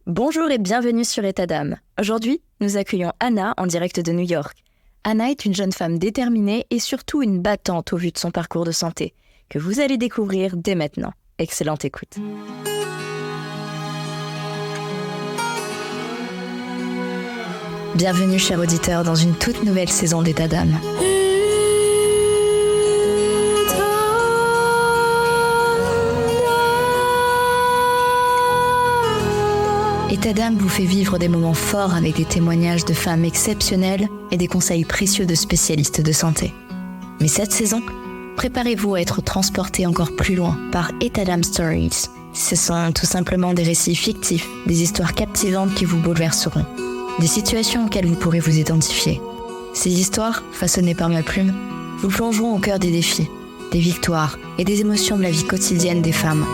Bonjour et bienvenue sur État d'âme. Aujourd'hui, nous accueillons Anna en direct de New York. Anna est une jeune femme déterminée et surtout une battante au vu de son parcours de santé, que vous allez découvrir dès maintenant. Excellente écoute. Bienvenue, chers auditeurs, dans une toute nouvelle saison d'État d'âme. État d'âme vous fait vivre des moments forts avec des témoignages de femmes exceptionnelles et des conseils précieux de spécialistes de santé. Mais cette saison, préparez-vous à être transportés encore plus loin par État d'âme Stories. Ce sont tout simplement des récits fictifs, des histoires captivantes qui vous bouleverseront, des situations auxquelles vous pourrez vous identifier. Ces histoires, façonnées par ma plume, vous plongeront au cœur des défis, des victoires et des émotions de la vie quotidienne des femmes,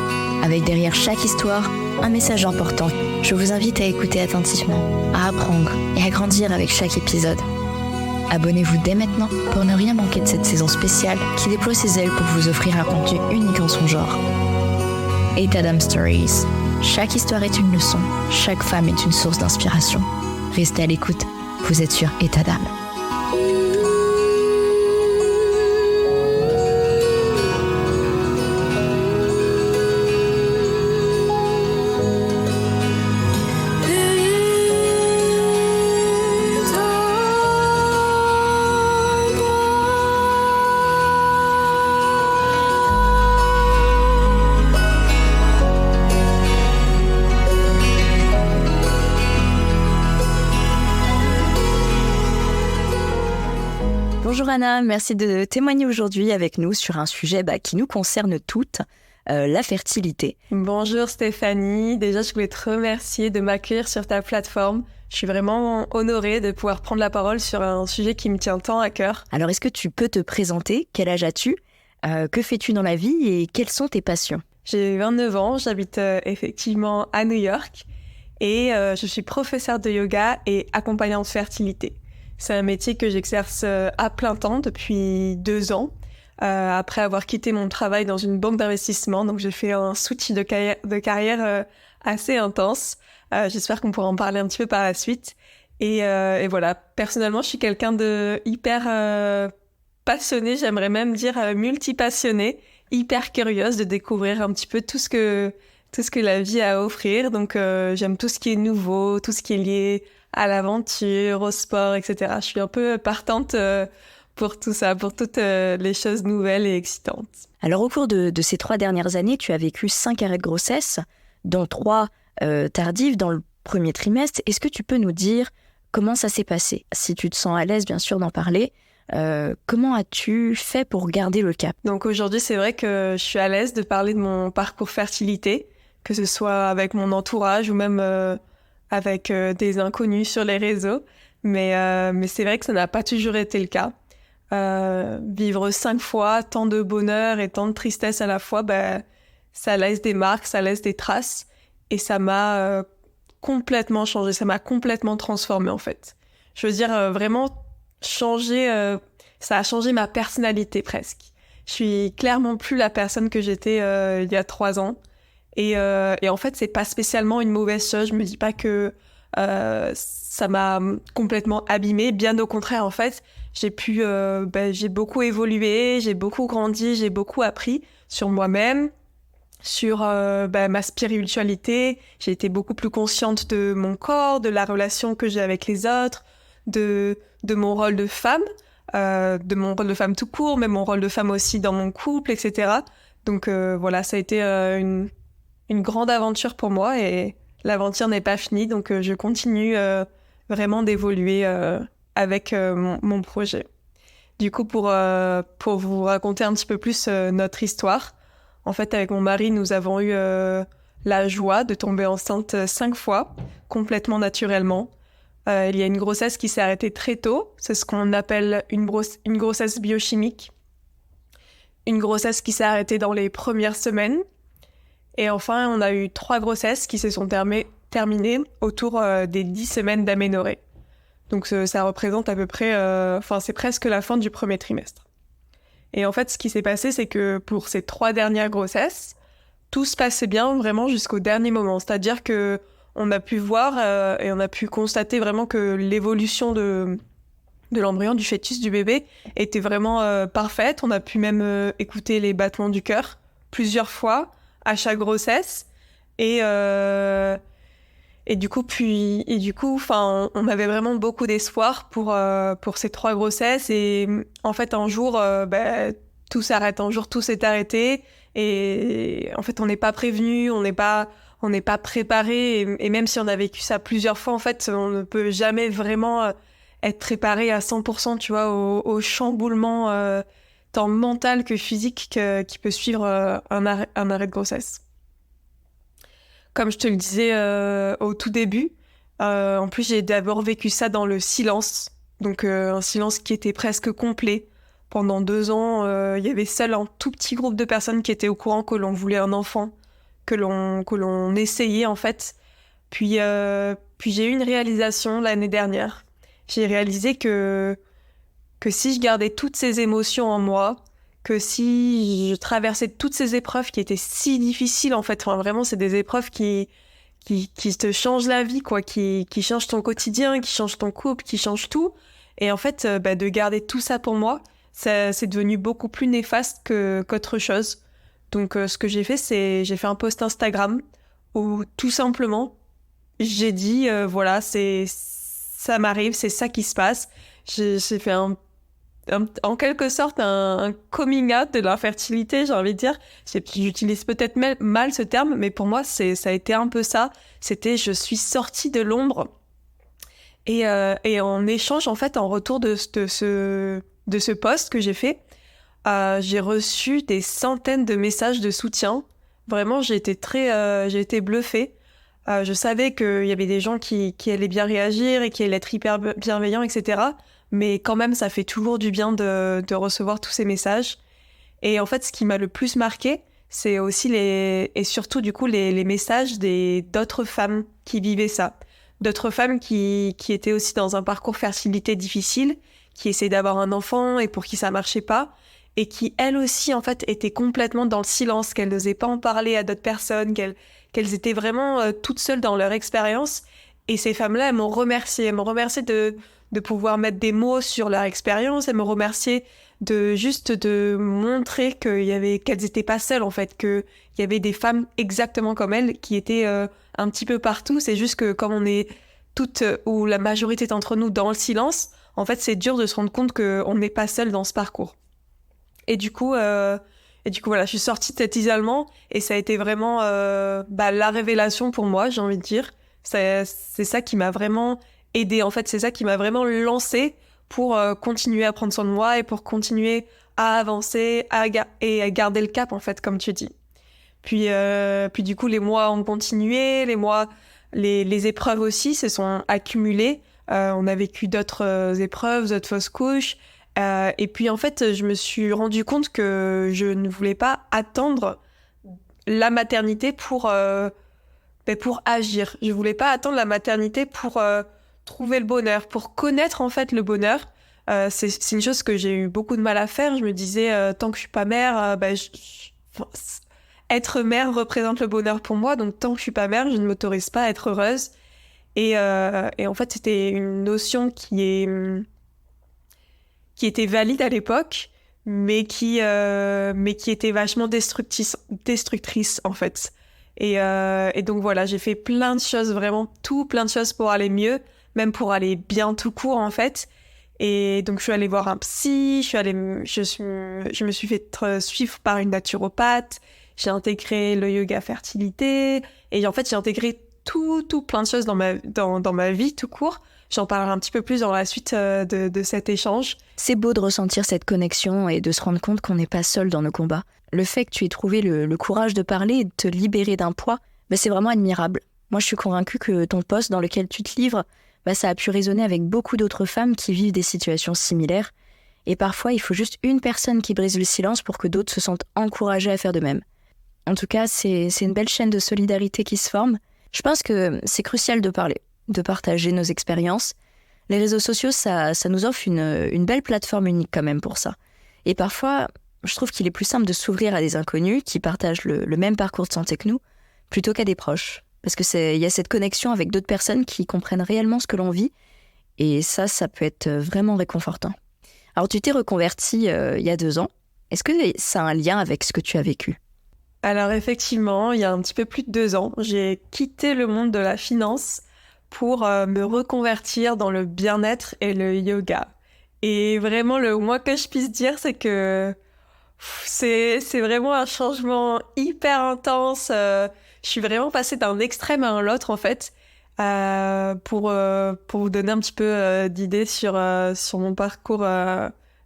avec derrière chaque histoire un message important. Je vous invite à écouter attentivement, à apprendre et à grandir avec chaque épisode. Abonnez-vous dès maintenant pour ne rien manquer de cette saison spéciale qui déploie ses ailes pour vous offrir un contenu unique en son genre. État d'âme Stories. Chaque histoire est une leçon, chaque femme est une source d'inspiration. Restez à l'écoute, vous êtes sur État d'âme. Bonjour Anna, merci de témoigner aujourd'hui avec nous sur un sujet qui nous concerne toutes, la fertilité. Bonjour Stéphanie, déjà je voulais te remercier de m'accueillir sur ta plateforme. Je suis vraiment honorée de pouvoir prendre la parole sur un sujet qui me tient tant à cœur. Alors est-ce que tu peux te présenter? Quel âge as-tu? Que fais-tu dans la vie et quelles sont tes passions? J'ai 29 ans, j'habite effectivement à New York et je suis professeure de yoga et accompagnante fertilité. C'est un métier que j'exerce à plein temps depuis 2 ans, après avoir quitté mon travail dans une banque d'investissement. Donc j'ai fait un switch de carrière assez intense. J'espère qu'on pourra en parler un petit peu par la suite. Et voilà, personnellement, je suis quelqu'un de hyper passionné, j'aimerais même dire multipassionné, hyper curieuse de découvrir un petit peu tout ce que la vie a à offrir. Donc j'aime tout ce qui est nouveau, tout ce qui est lié à l'aventure, au sport, etc. Je suis un peu partante pour tout ça, pour toutes les choses nouvelles et excitantes. Alors au cours de ces 3 dernières années, tu as vécu 5 arrêts de grossesse, dont 3 tardives dans le premier trimestre. Est-ce que tu peux nous dire comment ça s'est passé? Si tu te sens à l'aise, bien sûr, d'en parler. Comment as-tu fait pour garder le cap? Donc aujourd'hui, c'est vrai que je suis à l'aise de parler de mon parcours fertilité, que ce soit avec mon entourage ou même avec des inconnus sur les réseaux. Mais c'est vrai que ça n'a pas toujours été le cas. Vivre 5 fois tant de bonheur et tant de tristesse à la fois, ça laisse des marques, ça laisse des traces. Et ça m'a complètement changé, ça m'a complètement transformée en fait. Je veux dire, vraiment changé, ça a changé ma personnalité presque. Je suis clairement plus la personne que j'étais il y a 3 ans. Et en fait, c'est pas spécialement une mauvaise chose. Je me dis pas que ça m'a complètement abîmée. Bien au contraire, en fait, j'ai beaucoup évolué, j'ai beaucoup grandi, j'ai beaucoup appris sur moi-même, sur ma spiritualité. J'ai été beaucoup plus consciente de mon corps, de la relation que j'ai avec les autres, de mon rôle de femme, de mon rôle de femme tout court, mais mon rôle de femme aussi dans mon couple, etc. Donc voilà, ça a été une grande aventure pour moi et l'aventure n'est pas finie, donc je continue vraiment d'évoluer avec mon projet. Du coup, pour vous raconter un petit peu plus notre histoire, en fait, avec mon mari, nous avons eu la joie de tomber enceinte 5 fois, complètement naturellement. Il y a une grossesse qui s'est arrêtée très tôt, c'est ce qu'on appelle une grossesse biochimique. Une grossesse qui s'est arrêtée dans les premières semaines. Et enfin, on a eu 3 grossesses qui se sont terminées autour des 10 semaines d'aménorrhée. Donc ça représente à peu près, c'est presque la fin du premier trimestre. Et en fait, ce qui s'est passé, c'est que pour ces 3 dernières grossesses, tout se passait bien vraiment jusqu'au dernier moment. C'est-à-dire que on a pu voir et on a pu constater vraiment que l'évolution de l'embryon, du fœtus, du bébé était vraiment parfaite. On a pu même écouter les battements du cœur plusieurs fois à chaque grossesse. Et du coup, on avait vraiment beaucoup d'espoir pour ces 3 grossesses. Et en fait, un jour, tout s'arrête. Un jour, tout s'est arrêté. Et en fait, on n'est pas prévenu, on n'est pas préparé. Et même si on a vécu ça plusieurs fois, en fait, on ne peut jamais vraiment être préparé à 100%, tu vois, au chamboulement tant mental que physique qui peut suivre un arrêt de grossesse. Comme je te le disais au tout début, en plus j'ai d'abord vécu ça dans le silence, donc un silence qui était presque complet. Pendant 2 ans, il y avait seul un tout petit groupe de personnes qui étaient au courant que l'on voulait un enfant, que l'on essayait en fait. Puis j'ai eu une réalisation l'année dernière. J'ai réalisé que si je gardais toutes ces émotions en moi, que si je traversais toutes ces épreuves qui étaient si difficiles, en fait, enfin, vraiment, c'est des épreuves qui te changent la vie, quoi, qui changent ton quotidien, qui changent ton couple, qui changent tout. Et en fait, de garder tout ça pour moi, c'est devenu beaucoup plus néfaste qu'autre chose. Donc, ce que j'ai fait, c'est j'ai fait un post Instagram où tout simplement, j'ai dit, voilà, ça m'arrive, c'est ça qui se passe. J'ai fait en quelque sorte un coming out de l'infertilité, j'ai envie de dire. J'utilise peut-être mal ce terme, mais pour moi, ça a été un peu ça. C'était je suis sortie de l'ombre. Et en échange, en fait, en retour de ce post que j'ai fait, j'ai reçu des centaines de messages de soutien. Vraiment, j'ai été bluffée. Je savais qu'il y avait des gens qui allaient bien réagir et qui allaient être hyper bienveillants, etc. Mais quand même, ça fait toujours du bien de recevoir tous ces messages. Et en fait, ce qui m'a le plus marqué, c'est aussi et surtout du coup les messages d'autres femmes qui vivaient ça. D'autres femmes qui étaient aussi dans un parcours fertilité difficile, qui essayaient d'avoir un enfant et pour qui ça marchait pas. Et qui, elles aussi, en fait, étaient complètement dans le silence, qu'elles n'osaient pas en parler à d'autres personnes, qu'elles étaient vraiment toutes seules dans leur expérience. Et ces femmes-là, elles m'ont remercié de pouvoir mettre des mots sur leur expérience. Elles m'ont remercié de montrer qu'elles étaient pas seules, en fait, qu'il y avait des femmes exactement comme elles qui étaient un petit peu partout. C'est juste que comme on est toutes, ou la majorité d'entre nous, dans le silence, en fait, c'est dur de se rendre compte qu'on n'est pas seul dans ce parcours. Et du coup, voilà, je suis sortie de cet isolement et ça a été vraiment la révélation pour moi, j'ai envie de dire. C'est ça qui m'a vraiment aidée. En fait, c'est ça qui m'a vraiment lancée pour continuer à prendre soin de moi et pour continuer à avancer et à garder le cap, en fait, comme tu dis. Puis du coup, les mois ont continué, les épreuves aussi se sont accumulées. On a vécu d'autres épreuves, d'autres fausses couches. Et puis en fait, je me suis rendu compte que je ne voulais pas attendre la maternité pour agir. Je voulais pas attendre la maternité pour trouver le bonheur, pour connaître en fait le bonheur. C'est une chose que j'ai eu beaucoup de mal à faire. Je me disais, tant que je suis pas mère, être mère représente le bonheur pour moi. Donc tant que je suis pas mère, je ne m'autorise pas à être heureuse. Et en fait, c'était une notion qui était valide à l'époque, mais qui était vachement destructrice en fait. Et donc voilà, j'ai fait plein de choses, vraiment plein de choses pour aller mieux, même pour aller bien tout court en fait. Et donc je suis allée voir un psy, je me suis fait suivre par une naturopathe, j'ai intégré le yoga fertilité, et en fait j'ai intégré tout plein de choses dans ma vie tout court. J'en parlerai un petit peu plus dans la suite de cet échange. C'est beau de ressentir cette connexion et de se rendre compte qu'on n'est pas seul dans nos combats. Le fait que tu aies trouvé le courage de parler et de te libérer d'un poids, c'est vraiment admirable. Moi, je suis convaincue que ton post dans lequel tu te livres, ça a pu résonner avec beaucoup d'autres femmes qui vivent des situations similaires. Et parfois, il faut juste une personne qui brise le silence pour que d'autres se sentent encouragées à faire de même. En tout cas, c'est une belle chaîne de solidarité qui se forme. Je pense que c'est crucial de parler, de partager nos expériences. Les réseaux sociaux, ça nous offre une belle plateforme unique quand même pour ça. Et parfois, je trouve qu'il est plus simple de s'ouvrir à des inconnus qui partagent le même parcours de santé que nous, plutôt qu'à des proches. parce que il y a cette connexion avec d'autres personnes qui comprennent réellement ce que l'on vit, et ça peut être vraiment réconfortant. Alors, tu t'es reconvertie il y a 2 ans. Est-ce que ça a un lien avec ce que tu as vécu ? Alors effectivement, il y a un petit peu plus de 2 ans, j'ai quitté le monde de la finance pour me reconvertir dans le bien-être et le yoga. Et vraiment, le moins que je puisse dire, c'est que c'est vraiment un changement hyper intense. Je suis vraiment passée d'un extrême à l'autre, en fait. Pour vous donner un petit peu d'idées sur mon parcours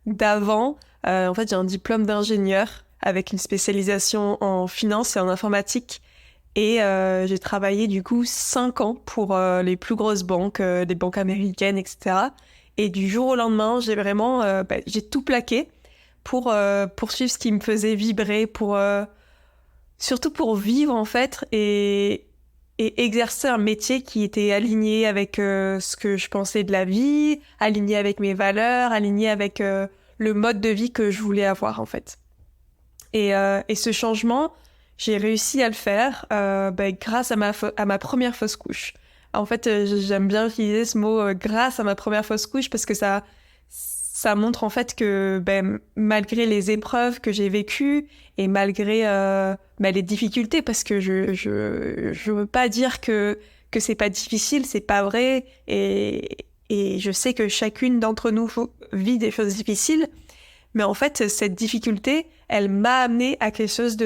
d'avant, en fait, j'ai un diplôme d'ingénieur avec une spécialisation en finance et en informatique. Et j'ai travaillé du coup 5 ans pour les plus grosses banques, des banques américaines, etc. Et du jour au lendemain, j'ai tout plaqué pour poursuivre ce qui me faisait vibrer, surtout pour vivre en fait et exercer un métier qui était aligné avec ce que je pensais de la vie, aligné avec mes valeurs, aligné avec le mode de vie que je voulais avoir en fait. Et ce changement, j'ai réussi à le faire grâce à ma première fausse couche. En fait, j'aime bien utiliser ce mot grâce à ma première fausse couche parce que ça montre en fait que malgré les épreuves que j'ai vécues et malgré les difficultés, parce que je veux pas dire que c'est pas difficile, c'est pas vrai, et je sais que chacune d'entre nous vit des choses difficiles, mais en fait cette difficulté, elle m'a amenée à quelque chose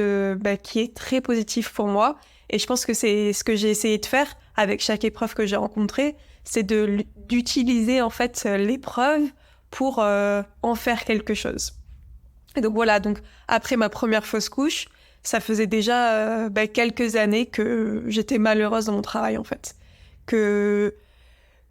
qui est très positif pour moi, et je pense que c'est ce que j'ai essayé de faire avec chaque épreuve que j'ai rencontrée, c'est d'utiliser en fait l'épreuve pour en faire quelque chose. Et donc voilà, donc après ma première fausse couche, ça faisait déjà quelques années que j'étais malheureuse dans mon travail en fait, que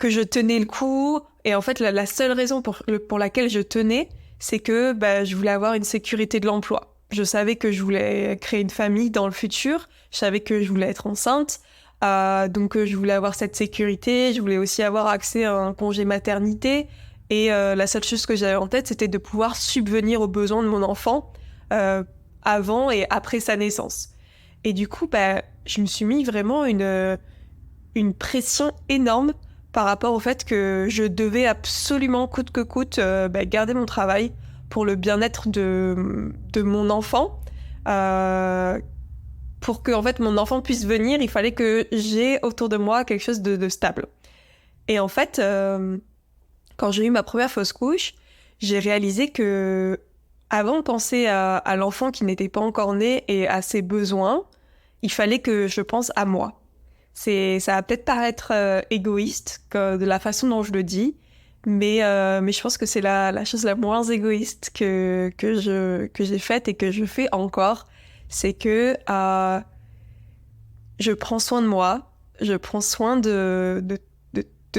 je tenais le coup, et en fait la seule raison pour laquelle je tenais, c'est que je voulais avoir une sécurité de l'emploi. Je savais que je voulais créer une famille dans le futur, je savais que je voulais être enceinte, donc je voulais avoir cette sécurité, je voulais aussi avoir accès à un congé maternité, et la seule chose que j'avais en tête, c'était de pouvoir subvenir aux besoins de mon enfant avant et après sa naissance. Et du coup, je me suis mis vraiment une pression énorme par rapport au fait que je devais absolument, coûte que coûte, garder mon travail pour le bien-être de mon enfant. Pour que en fait, mon enfant puisse venir, il fallait que j'ai autour de moi quelque chose de stable. Et en fait... quand j'ai eu ma première fausse couche, j'ai réalisé que, avant de penser à l'enfant qui n'était pas encore né et à ses besoins, il fallait que je pense à moi. Ça va peut-être paraître égoïste de la façon dont je le dis, mais je pense que c'est la chose la moins égoïste que j'ai faite et que je fais encore. C'est que je prends soin de moi, je prends soin de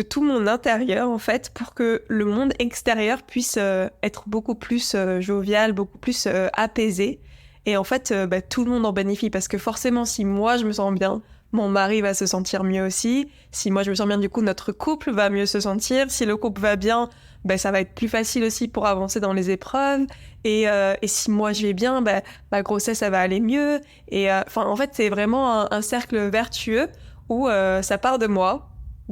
tout mon intérieur, en fait, pour que le monde extérieur puisse être beaucoup plus jovial, beaucoup plus apaisé. Et en fait, tout le monde en bénéficie, parce que forcément, si moi, je me sens bien, mon mari va se sentir mieux aussi. Si moi, je me sens bien, du coup, notre couple va mieux se sentir. Si le couple va bien, ça va être plus facile aussi pour avancer dans les épreuves. Et si moi, je vais bien, ma grossesse, ça va aller mieux. Et en fait, c'est vraiment un cercle vertueux où ça part de moi,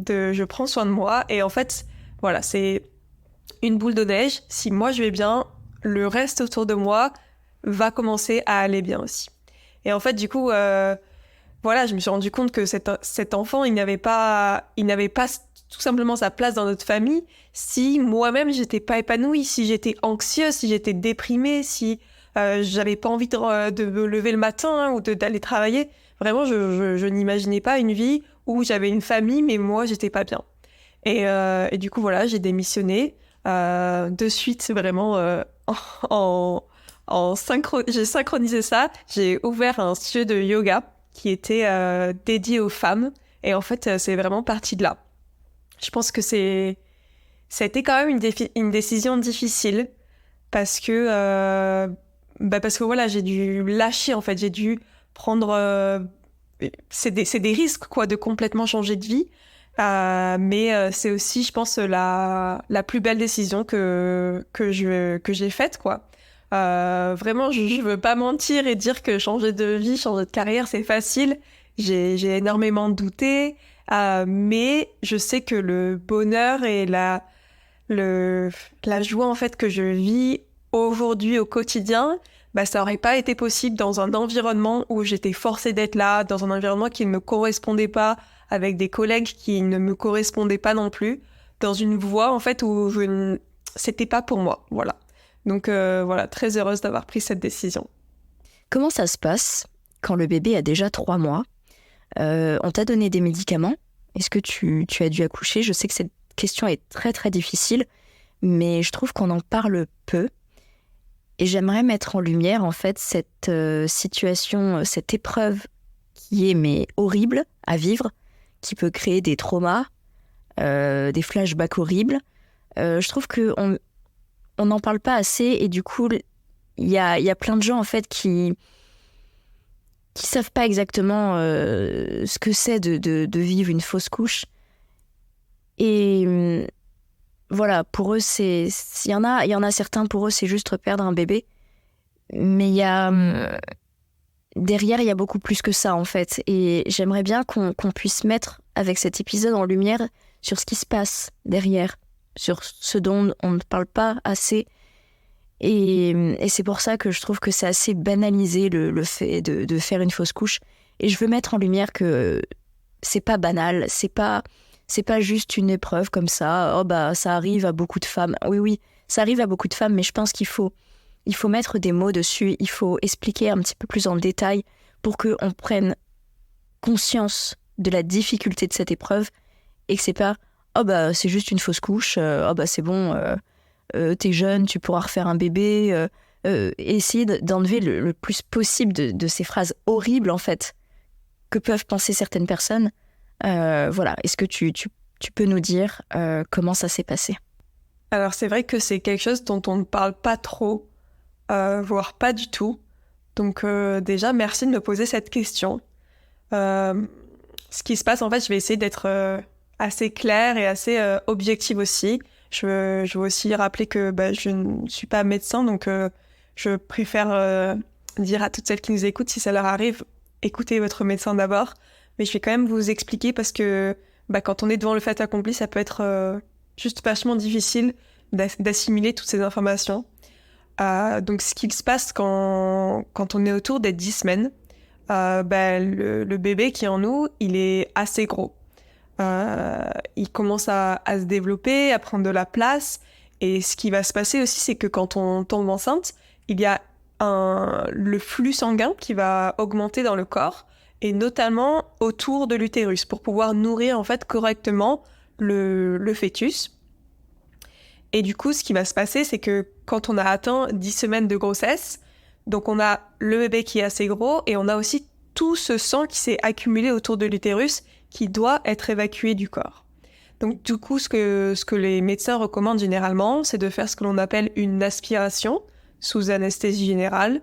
je prends soin de moi, et en fait, voilà, c'est une boule de neige. Si moi je vais bien, le reste autour de moi va commencer à aller bien aussi. Et en fait, du coup, je me suis rendu compte que cet enfant, il n'avait pas tout simplement sa place dans notre famille si moi-même j'étais pas épanouie, si j'étais anxieuse, si j'étais déprimée, si j'avais pas envie de me lever le matin ou d'aller travailler. Vraiment, je n'imaginais pas une vie où j'avais une famille, mais moi, j'étais pas bien. Et du coup, voilà, j'ai démissionné de suite, vraiment, j'ai synchronisé ça. J'ai ouvert un studio de yoga qui était dédié aux femmes. Et en fait, c'est vraiment parti de là. Je pense que ça a été quand même une décision difficile parce que voilà, j'ai dû lâcher, en fait. J'ai dû prendre... c'est des risques, quoi, de complètement changer de vie. Mais c'est aussi, je pense, la plus belle décision que j'ai faite, quoi. Vraiment, je veux pas mentir et dire que changer de vie, changer de carrière, c'est facile. J'ai énormément douté, mais je sais que le bonheur et la joie en fait que je vis aujourd'hui au quotidien, ça aurait pas été possible dans un environnement où j'étais forcée d'être là, dans un environnement qui ne me correspondait pas, avec des collègues qui ne me correspondaient pas non plus, dans une voie en fait où c'était pas pour moi, voilà. Donc voilà, très heureuse d'avoir pris cette décision. Comment ça se passe quand le bébé a déjà 3 mois? On t'a donné des médicaments. Est-ce que tu as dû accoucher? Je sais que cette question est très très difficile, mais je trouve qu'on en parle peu. Et j'aimerais mettre en lumière en fait cette situation, cette épreuve qui est horrible à vivre, qui peut créer des traumas, des flashbacks horribles. Je trouve qu'on n'en parle pas assez et du coup, il y a plein de gens en fait qui savent pas exactement ce que c'est de vivre une fausse couche. Et voilà, pour eux, il y en a certains, pour eux, c'est juste perdre un bébé. Mais derrière, il y a beaucoup plus que ça, en fait. Et j'aimerais bien qu'on puisse mettre, avec cet épisode, en lumière sur ce qui se passe derrière, sur ce dont on ne parle pas assez. Et c'est pour ça que je trouve que c'est assez banalisé le fait de faire une fausse couche. Et je veux mettre en lumière que c'est pas banal, c'est pas juste une épreuve comme ça. Ça arrive à beaucoup de femmes. Oui, ça arrive à beaucoup de femmes, mais je pense qu'il faut mettre des mots dessus, il faut expliquer un petit peu plus en détail pour qu'on prenne conscience de la difficulté de cette épreuve et que c'est pas c'est juste une fausse couche, c'est bon, t'es jeune, tu pourras refaire un bébé. Essayer d'enlever le plus possible de ces phrases horribles en fait que peuvent penser certaines personnes. Voilà, est-ce que tu peux nous dire comment ça s'est passé? Alors c'est vrai que c'est quelque chose dont on ne parle pas trop, voire pas du tout. Donc déjà, merci de me poser cette question. Ce qui se passe, en fait, je vais essayer d'être assez claire et assez objective aussi. Je veux aussi rappeler que je ne suis pas médecin, donc je préfère dire à toutes celles qui nous écoutent, si ça leur arrive, écoutez votre médecin d'abord. Mais je vais quand même vous expliquer parce que quand on est devant le fait accompli, ça peut être juste vachement difficile d'assimiler toutes ces informations. Donc ce qui se passe quand on est autour des 10 semaines, le bébé qui est en nous, il est assez gros. Il commence à se développer, à prendre de la place. Et ce qui va se passer aussi, c'est que quand on tombe enceinte, il y a le flux sanguin qui va augmenter dans le corps, et notamment autour de l'utérus, pour pouvoir nourrir en fait correctement le fœtus. Et du coup, ce qui va se passer, c'est que quand on a atteint 10 semaines de grossesse, donc on a le bébé qui est assez gros, et on a aussi tout ce sang qui s'est accumulé autour de l'utérus qui doit être évacué du corps. Donc du coup, ce que les médecins recommandent généralement, c'est de faire ce que l'on appelle une aspiration sous anesthésie générale.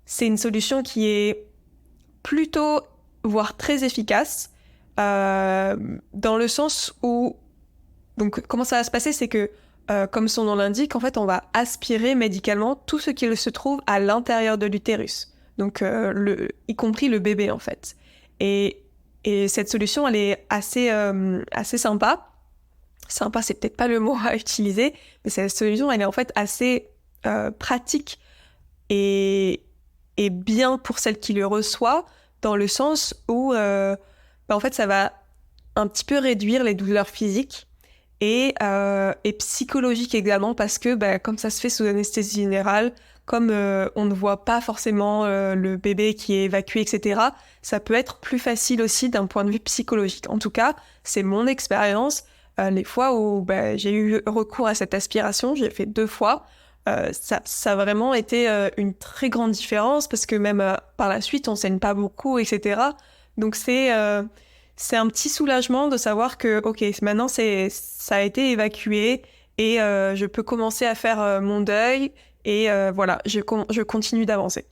C'est une solution qui est plutôt, voire très efficace, dans le sens où... Donc comment ça va se passer, c'est que, comme son nom l'indique, en fait, on va aspirer médicalement tout ce qui se trouve à l'intérieur de l'utérus. Donc, y compris le bébé, en fait. Et cette solution, elle est assez sympa. Sympa, c'est peut-être pas le mot à utiliser, mais cette solution, elle est en fait assez pratique et bien pour celle qui le reçoit, dans le sens où, en fait, ça va un petit peu réduire les douleurs physiques et psychologiques également, parce que, comme ça se fait sous anesthésie générale, comme on ne voit pas forcément le bébé qui est évacué, etc., ça peut être plus facile aussi d'un point de vue psychologique. En tout cas, c'est mon expérience. Les fois où j'ai eu recours à cette aspiration, j'ai fait 2 fois, ça a vraiment été une très grande différence, parce que même par la suite, on saigne pas beaucoup, etc. Donc c'est un petit soulagement de savoir que, ok, maintenant ça a été évacué et je peux commencer à faire mon deuil. Et voilà, je continue d'avancer.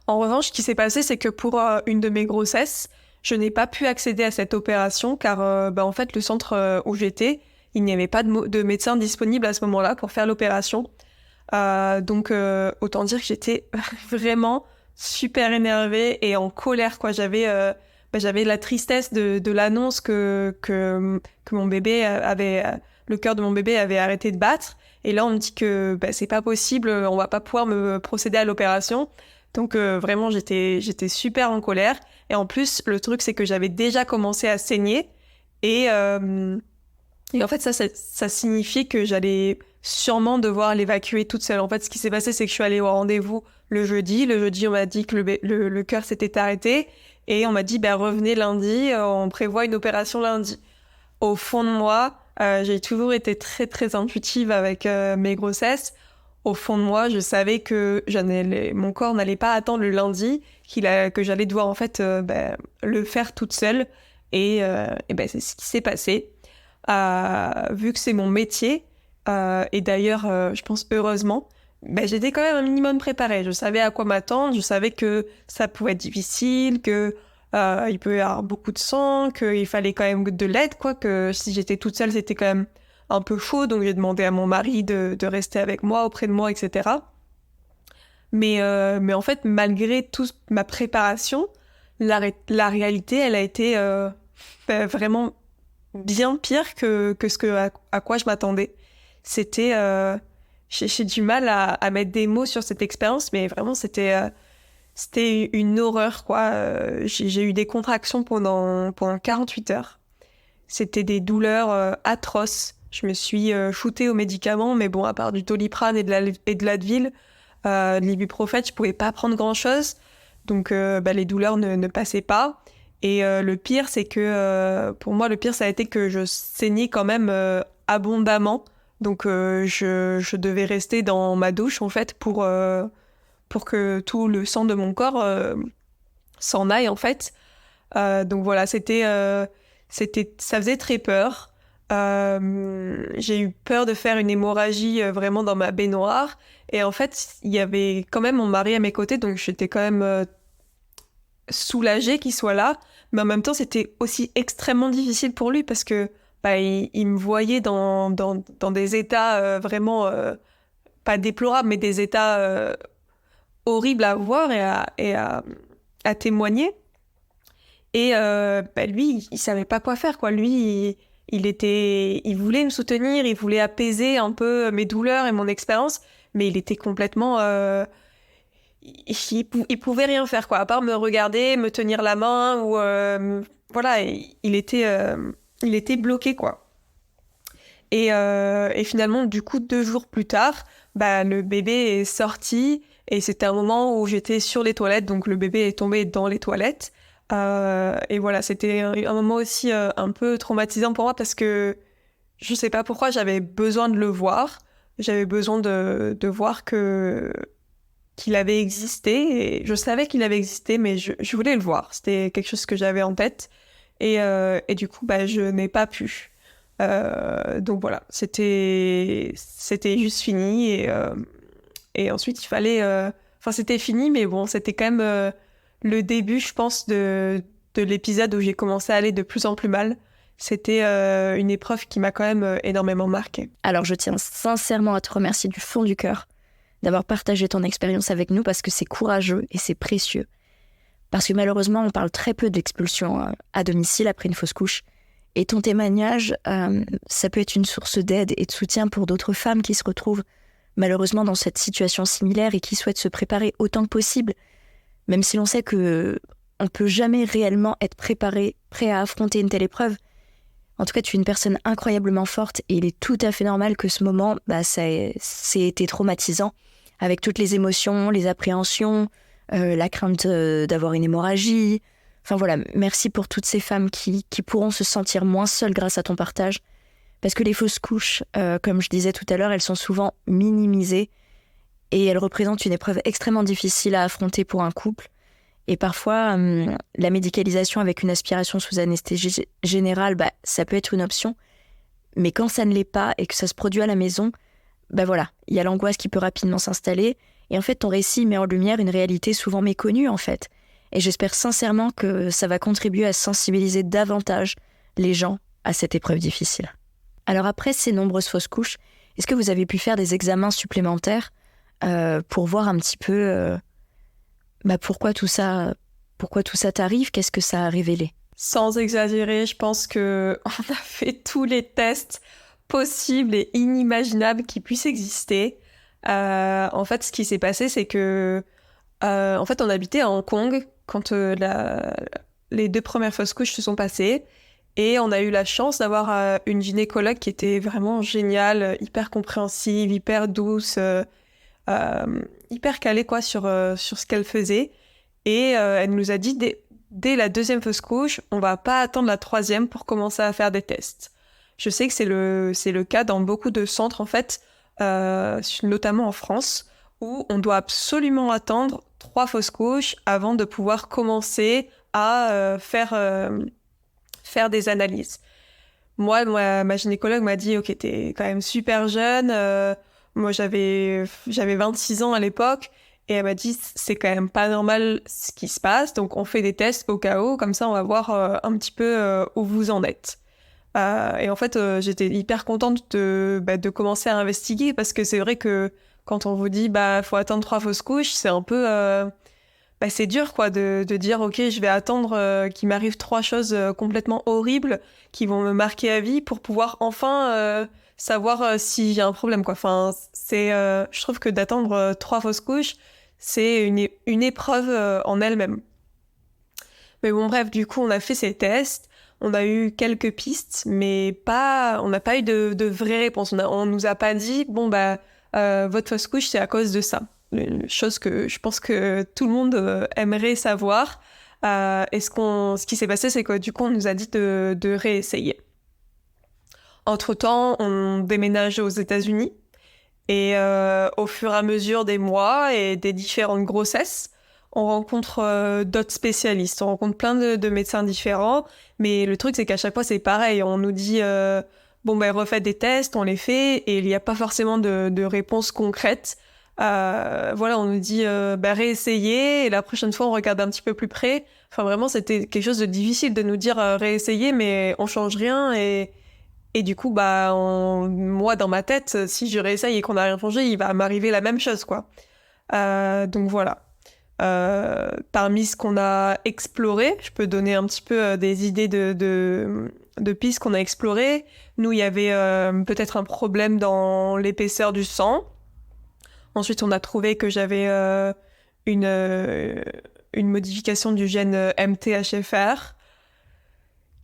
En revanche, ce qui s'est passé, c'est que pour une de mes grossesses, je n'ai pas pu accéder à cette opération car en fait, le centre où j'étais, il n'y avait pas de médecin disponible à ce moment-là pour faire l'opération. Donc, autant dire que j'étais vraiment super énervée et en colère, quoi. J'avais la tristesse de l'annonce que mon bébé avait, le cœur de mon bébé avait arrêté de battre. Et là, on me dit que c'est pas possible, on va pas pouvoir me procéder à l'opération. Donc vraiment, j'étais super en colère. Et en plus, le truc, c'est que j'avais déjà commencé à saigner. Et en fait, ça signifiait que j'allais sûrement devoir l'évacuer toute seule. En fait, ce qui s'est passé, c'est que je suis allée au rendez-vous le jeudi. Le jeudi, on m'a dit que le cœur s'était arrêté. Et on m'a dit, revenez lundi, on prévoit une opération lundi. Au fond de moi, j'ai toujours été très, très intuitive avec mes grossesses. Au fond de moi, je savais que mon corps n'allait pas attendre le lundi, que j'allais devoir en fait le faire toute seule. Et c'est ce qui s'est passé. Vu que c'est mon métier, et d'ailleurs, je pense heureusement, j'étais quand même un minimum préparée. Je savais à quoi m'attendre, je savais que ça pouvait être difficile, que il peut y avoir beaucoup de sang, qu'il fallait quand même de l'aide, quoi, que si j'étais toute seule, c'était quand même un peu chaud, donc j'ai demandé à mon mari de rester avec moi, auprès de moi, etc. Mais en fait, malgré toute ma préparation, la réalité, elle a été vraiment bien pire que à quoi je m'attendais. C'était... j'ai du mal à mettre des mots sur cette expérience, mais vraiment, c'était une horreur, quoi. J'ai eu des contractions pendant 48 heures. C'était des douleurs atroces. Je me suis shootée aux médicaments, mais bon, à part du Doliprane et de l'Advil, de l'ibuprofène, je pouvais pas prendre grand-chose. Donc, les douleurs ne passaient pas. Et le pire, c'est que pour moi, le pire, ça a été que je saignais quand même abondamment. Donc, je devais rester dans ma douche, en fait, pour que tout le sang de mon corps s'en aille, en fait. Donc voilà, ça faisait très peur. J'ai eu peur de faire une hémorragie vraiment dans ma baignoire. Et en fait, il y avait quand même mon mari à mes côtés, donc j'étais quand même soulagée qu'il soit là. Mais en même temps, c'était aussi extrêmement difficile pour lui parce que il me voyait dans des états vraiment pas déplorables, mais des états horribles à voir et à témoigner. Et lui, il savait pas quoi faire, quoi. Lui, il voulait me soutenir, il voulait apaiser un peu mes douleurs et mon expérience, mais il était complètement... il pouvait rien faire, quoi, à part me regarder, me tenir la main, ou... voilà, il était bloqué, quoi. Et finalement, du coup, 2 jours plus tard, le bébé est sorti, et c'était un moment où j'étais sur les toilettes, donc le bébé est tombé dans les toilettes. Et voilà, c'était un moment aussi un peu traumatisant pour moi parce que je sais pas pourquoi j'avais besoin de le voir. J'avais besoin de voir qu'il avait existé. Et je savais qu'il avait existé, mais je voulais le voir. C'était quelque chose que j'avais en tête. Et du coup, je n'ai pas pu. Donc voilà, c'était juste fini. Et ensuite, il fallait... Enfin, c'était fini, mais bon, c'était quand même... le début, je pense, de l'épisode où j'ai commencé à aller de plus en plus mal. C'était une épreuve qui m'a quand même énormément marquée. Alors, je tiens sincèrement à te remercier du fond du cœur d'avoir partagé ton expérience avec nous parce que c'est courageux et c'est précieux. Parce que malheureusement, on parle très peu d'expulsion à domicile après une fausse couche. Et ton témoignage, ça peut être une source d'aide et de soutien pour d'autres femmes qui se retrouvent malheureusement dans cette situation similaire et qui souhaitent se préparer autant que possible. Même si l'on sait qu'on ne peut jamais réellement être prêt à affronter une telle épreuve. En tout cas, tu es une personne incroyablement forte et il est tout à fait normal que ce moment, ça ait été traumatisant, avec toutes les émotions, les appréhensions, la crainte d'avoir une hémorragie. Enfin voilà, merci pour toutes ces femmes qui pourront se sentir moins seules grâce à ton partage. Parce que les fausses couches, comme je disais tout à l'heure, elles sont souvent minimisées. Et elle représente une épreuve extrêmement difficile à affronter pour un couple. Et parfois, la médicalisation avec une aspiration sous anesthésie générale, ça peut être une option. Mais quand ça ne l'est pas et que ça se produit à la maison, voilà, il y a l'angoisse qui peut rapidement s'installer. Et en fait, ton récit met en lumière une réalité souvent méconnue, en fait. Et j'espère sincèrement que ça va contribuer à sensibiliser davantage les gens à cette épreuve difficile. Alors après ces nombreuses fausses couches, est-ce que vous avez pu faire des examens supplémentaires pour voir un petit peu pourquoi tout ça t'arrive? Qu'est-ce que ça a révélé? Sans exagérer, je pense qu'on a fait tous les tests possibles et inimaginables qui puissent exister. En fait, ce qui s'est passé, c'est que en fait, on habitait à Hong Kong quand les 2 premières fausses couches se sont passées. Et on a eu la chance d'avoir une gynécologue qui était vraiment géniale, hyper compréhensive, hyper douce, hyper calée quoi, sur ce qu'elle faisait. Et elle nous a dit, dès la 2e fausse couche, on va pas attendre la 3e pour commencer à faire des tests. Je sais que c'est le cas dans beaucoup de centres, en fait, notamment en France, où on doit absolument attendre 3 fausses couches avant de pouvoir commencer à faire des analyses. Moi, ma gynécologue m'a dit « Ok, t'es quand même super jeune. Moi, j'avais 26 ans à l'époque. » Et elle m'a dit « C'est quand même pas normal ce qui se passe. Donc, on fait des tests au cas où. Comme ça, on va voir un petit peu où vous en êtes. » Et en fait, j'étais hyper contente de commencer à investiguer parce que c'est vrai que quand on vous dit faut attendre 3 fausses couches, c'est un peu c'est dur quoi de dire ok, je vais attendre qu'il m'arrive 3 choses complètement horribles qui vont me marquer à vie pour pouvoir enfin savoir si j'ai un problème quoi. Enfin, je trouve que d'attendre 3 fausses couches, c'est une épreuve en elle-même. Mais bon, bref, du coup, on a fait ces tests. On a eu quelques pistes, mais on n'a pas eu de vraies réponses. On nous a pas dit, votre fausse couche, c'est à cause de ça. Une chose que je pense que tout le monde aimerait savoir. Et ce qui s'est passé, c'est que du coup, on nous a dit de réessayer. Entre-temps, on déménage aux États-Unis. Et au fur et à mesure des mois et des différentes grossesses, on rencontre d'autres spécialistes, on rencontre plein de médecins différents, mais le truc c'est qu'à chaque fois c'est pareil, on nous dit refaites des tests, on les fait et il n'y a pas forcément de réponse concrète. On nous dit réessayez et la prochaine fois on regarde un petit peu plus près. Enfin vraiment c'était quelque chose de difficile de nous dire réessayez mais on change rien et du coup moi dans ma tête si je réessaye et qu'on n'a rien changé il va m'arriver la même chose quoi. Donc voilà. Parmi ce qu'on a exploré, je peux donner un petit peu des idées de pistes qu'on a explorées. Nous, il y avait peut-être un problème dans l'épaisseur du sang. Ensuite, on a trouvé que j'avais une modification du gène MTHFR.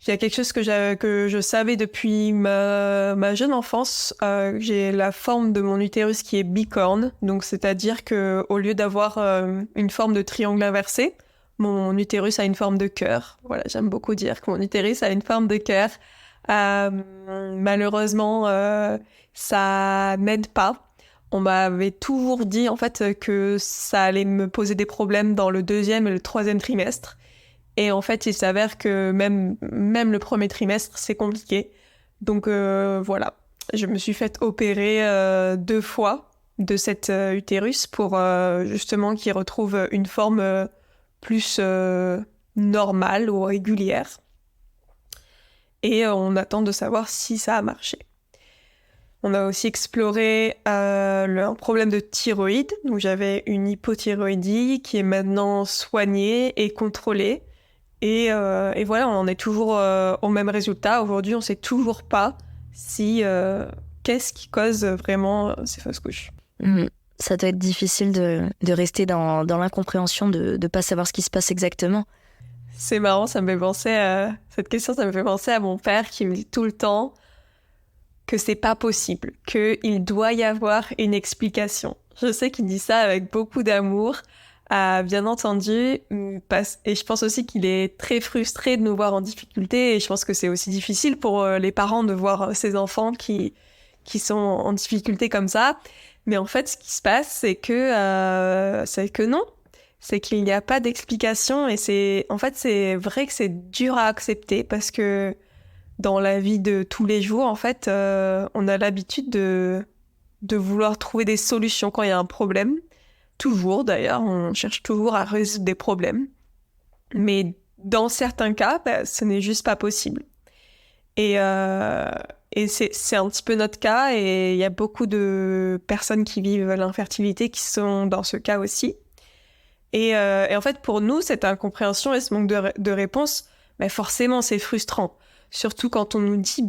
Il y a quelque chose que je savais depuis ma jeune enfance. J'ai la forme de mon utérus qui est bicorne, donc c'est-à-dire que au lieu d'avoir une forme de triangle inversé, mon utérus a une forme de cœur. Voilà, j'aime beaucoup dire que mon utérus a une forme de cœur. Malheureusement, ça n'aide pas. On m'avait toujours dit en fait que ça allait me poser des problèmes dans le 2e et le 3e trimestre. Et en fait, il s'avère que même le 1er trimestre, c'est compliqué. Donc voilà, je me suis faite opérer 2 fois de cet utérus pour justement qu'il retrouve une forme plus normale ou régulière. Et on attend de savoir si ça a marché. On a aussi exploré un problème de thyroïde. Donc j'avais une hypothyroïdie qui est maintenant soignée et contrôlée. Et voilà, on en est toujours au même résultat. Aujourd'hui, on ne sait toujours pas si qu'est-ce qui cause vraiment ces fausses couches. Ça doit être difficile de rester dans l'incompréhension, de ne pas savoir ce qui se passe exactement. C'est marrant, ça me fait penser cette question, ça me fait penser à mon père qui me dit tout le temps que c'est pas possible, qu'il doit y avoir une explication. Je sais qu'il dit ça avec beaucoup d'amour. Bien entendu, et je pense aussi qu'il est très frustré de nous voir en difficulté, et je pense que c'est aussi difficile pour les parents de voir ses enfants qui sont en difficulté comme ça. Mais en fait, ce qui se passe, c'est que non, c'est qu'il n'y a pas d'explication, et c'est vrai que c'est dur à accepter parce que dans la vie de tous les jours, en fait, on a l'habitude de vouloir trouver des solutions quand il y a un problème. Toujours, d'ailleurs, on cherche toujours à résoudre des problèmes. Mais dans certains cas, ce n'est juste pas possible. Et c'est un petit peu notre cas, et il y a beaucoup de personnes qui vivent l'infertilité qui sont dans ce cas aussi. Et en fait, pour nous, cette incompréhension et ce manque de réponse, forcément, c'est frustrant. Surtout quand on nous dit,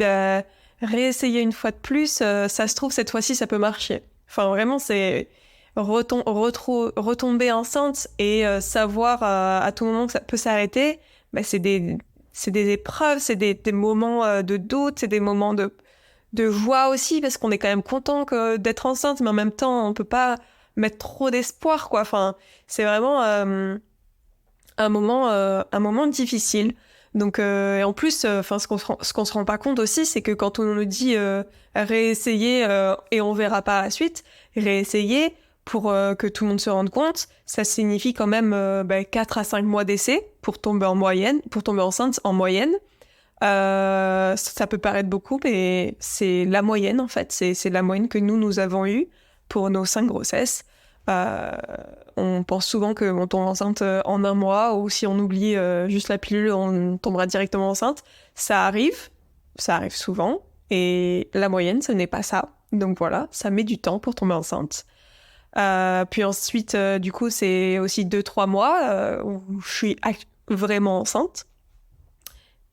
réessayer une fois de plus, ça se trouve, cette fois-ci, ça peut marcher. Enfin, vraiment, c'est retomber enceinte et savoir à tout moment que ça peut s'arrêter, c'est des épreuves, c'est des moments de doute, c'est des moments de joie aussi, parce qu'on est quand même content d'être enceinte, mais en même temps, on peut pas mettre trop d'espoir, quoi. Enfin, c'est vraiment un moment difficile. Donc, et en plus, ce qu'on se rend pas compte aussi, c'est que quand on nous dit réessayer et on verra par la suite, réessayer pour que tout le monde se rende compte, ça signifie quand même 4 à 5 mois d'essai pour tomber enceinte en moyenne. Ça peut paraître beaucoup, mais c'est la moyenne en fait. C'est la moyenne que nous avons eue pour nos 5 grossesses. On pense souvent qu'on tombe enceinte en 1 mois, ou si on oublie juste la pilule, on tombera directement enceinte. Ça arrive souvent, et la moyenne, ce n'est pas ça. Donc voilà, ça met du temps pour tomber enceinte. Puis ensuite, du coup, c'est aussi 2-3 mois où je suis vraiment enceinte.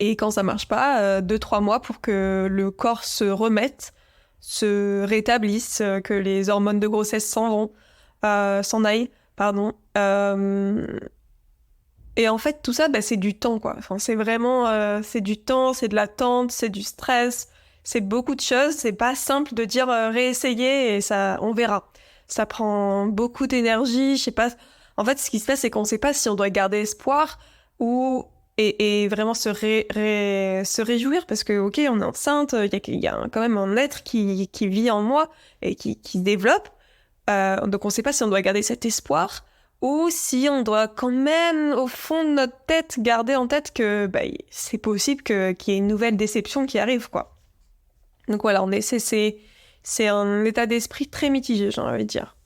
Et quand ça marche pas, 2-3 mois pour que le corps se remette, se rétablisse, que les hormones de grossesse s'en aillent, pardon. Et en fait, tout ça, c'est du temps, quoi. Enfin, c'est vraiment, c'est du temps, c'est de l'attente, c'est du stress, c'est beaucoup de choses. C'est pas simple de dire réessayer et ça, on verra. Ça prend beaucoup d'énergie, je sais pas. En fait, ce qui se passe, c'est qu'on sait pas si on doit garder espoir ou et vraiment se réjouir, parce que ok, on est enceinte, il y a quand même un être qui vit en moi et qui se développe. Donc on sait pas si on doit garder cet espoir ou si on doit quand même, au fond de notre tête, garder en tête que c'est possible qu'il y ait une nouvelle déception qui arrive, quoi. Donc voilà, c'est un état d'esprit très mitigé, j'ai envie de dire.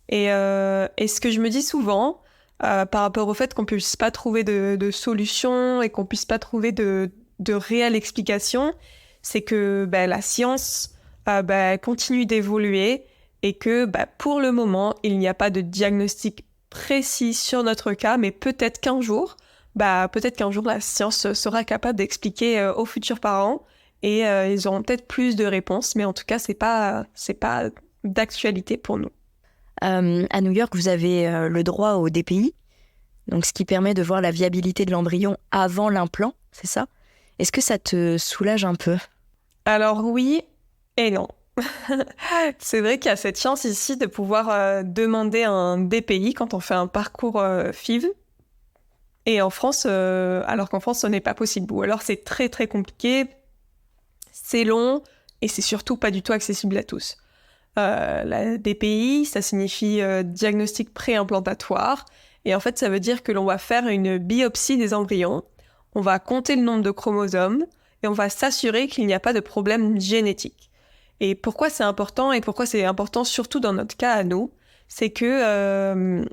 Et ce que je me dis souvent, par rapport au fait qu'on puisse pas trouver de solution et qu'on puisse pas trouver de réelle explication, c'est que la science continue d'évoluer et que pour le moment, il n'y a pas de diagnostic précis sur notre cas, mais peut-être qu'un jour, la science sera capable d'expliquer aux futurs parents et ils auront peut-être plus de réponses, mais en tout cas, c'est pas d'actualité pour nous. À New York, vous avez le droit au DPI, donc ce qui permet de voir la viabilité de l'embryon avant l'implant, c'est ça? Est-ce que ça te soulage un peu? Alors oui et non. C'est vrai qu'il y a cette chance ici de pouvoir demander un DPI quand on fait un parcours FIV. Et en France, alors qu'en France, ce n'est pas possible. Ou alors c'est très très compliqué, c'est long et c'est surtout pas du tout accessible à tous. La DPI, ça signifie diagnostic préimplantatoire. Et en fait, ça veut dire que l'on va faire une biopsie des embryons, on va compter le nombre de chromosomes et on va s'assurer qu'il n'y a pas de problème génétique. Et pourquoi c'est important, et pourquoi c'est important surtout dans notre cas à nous, c'est que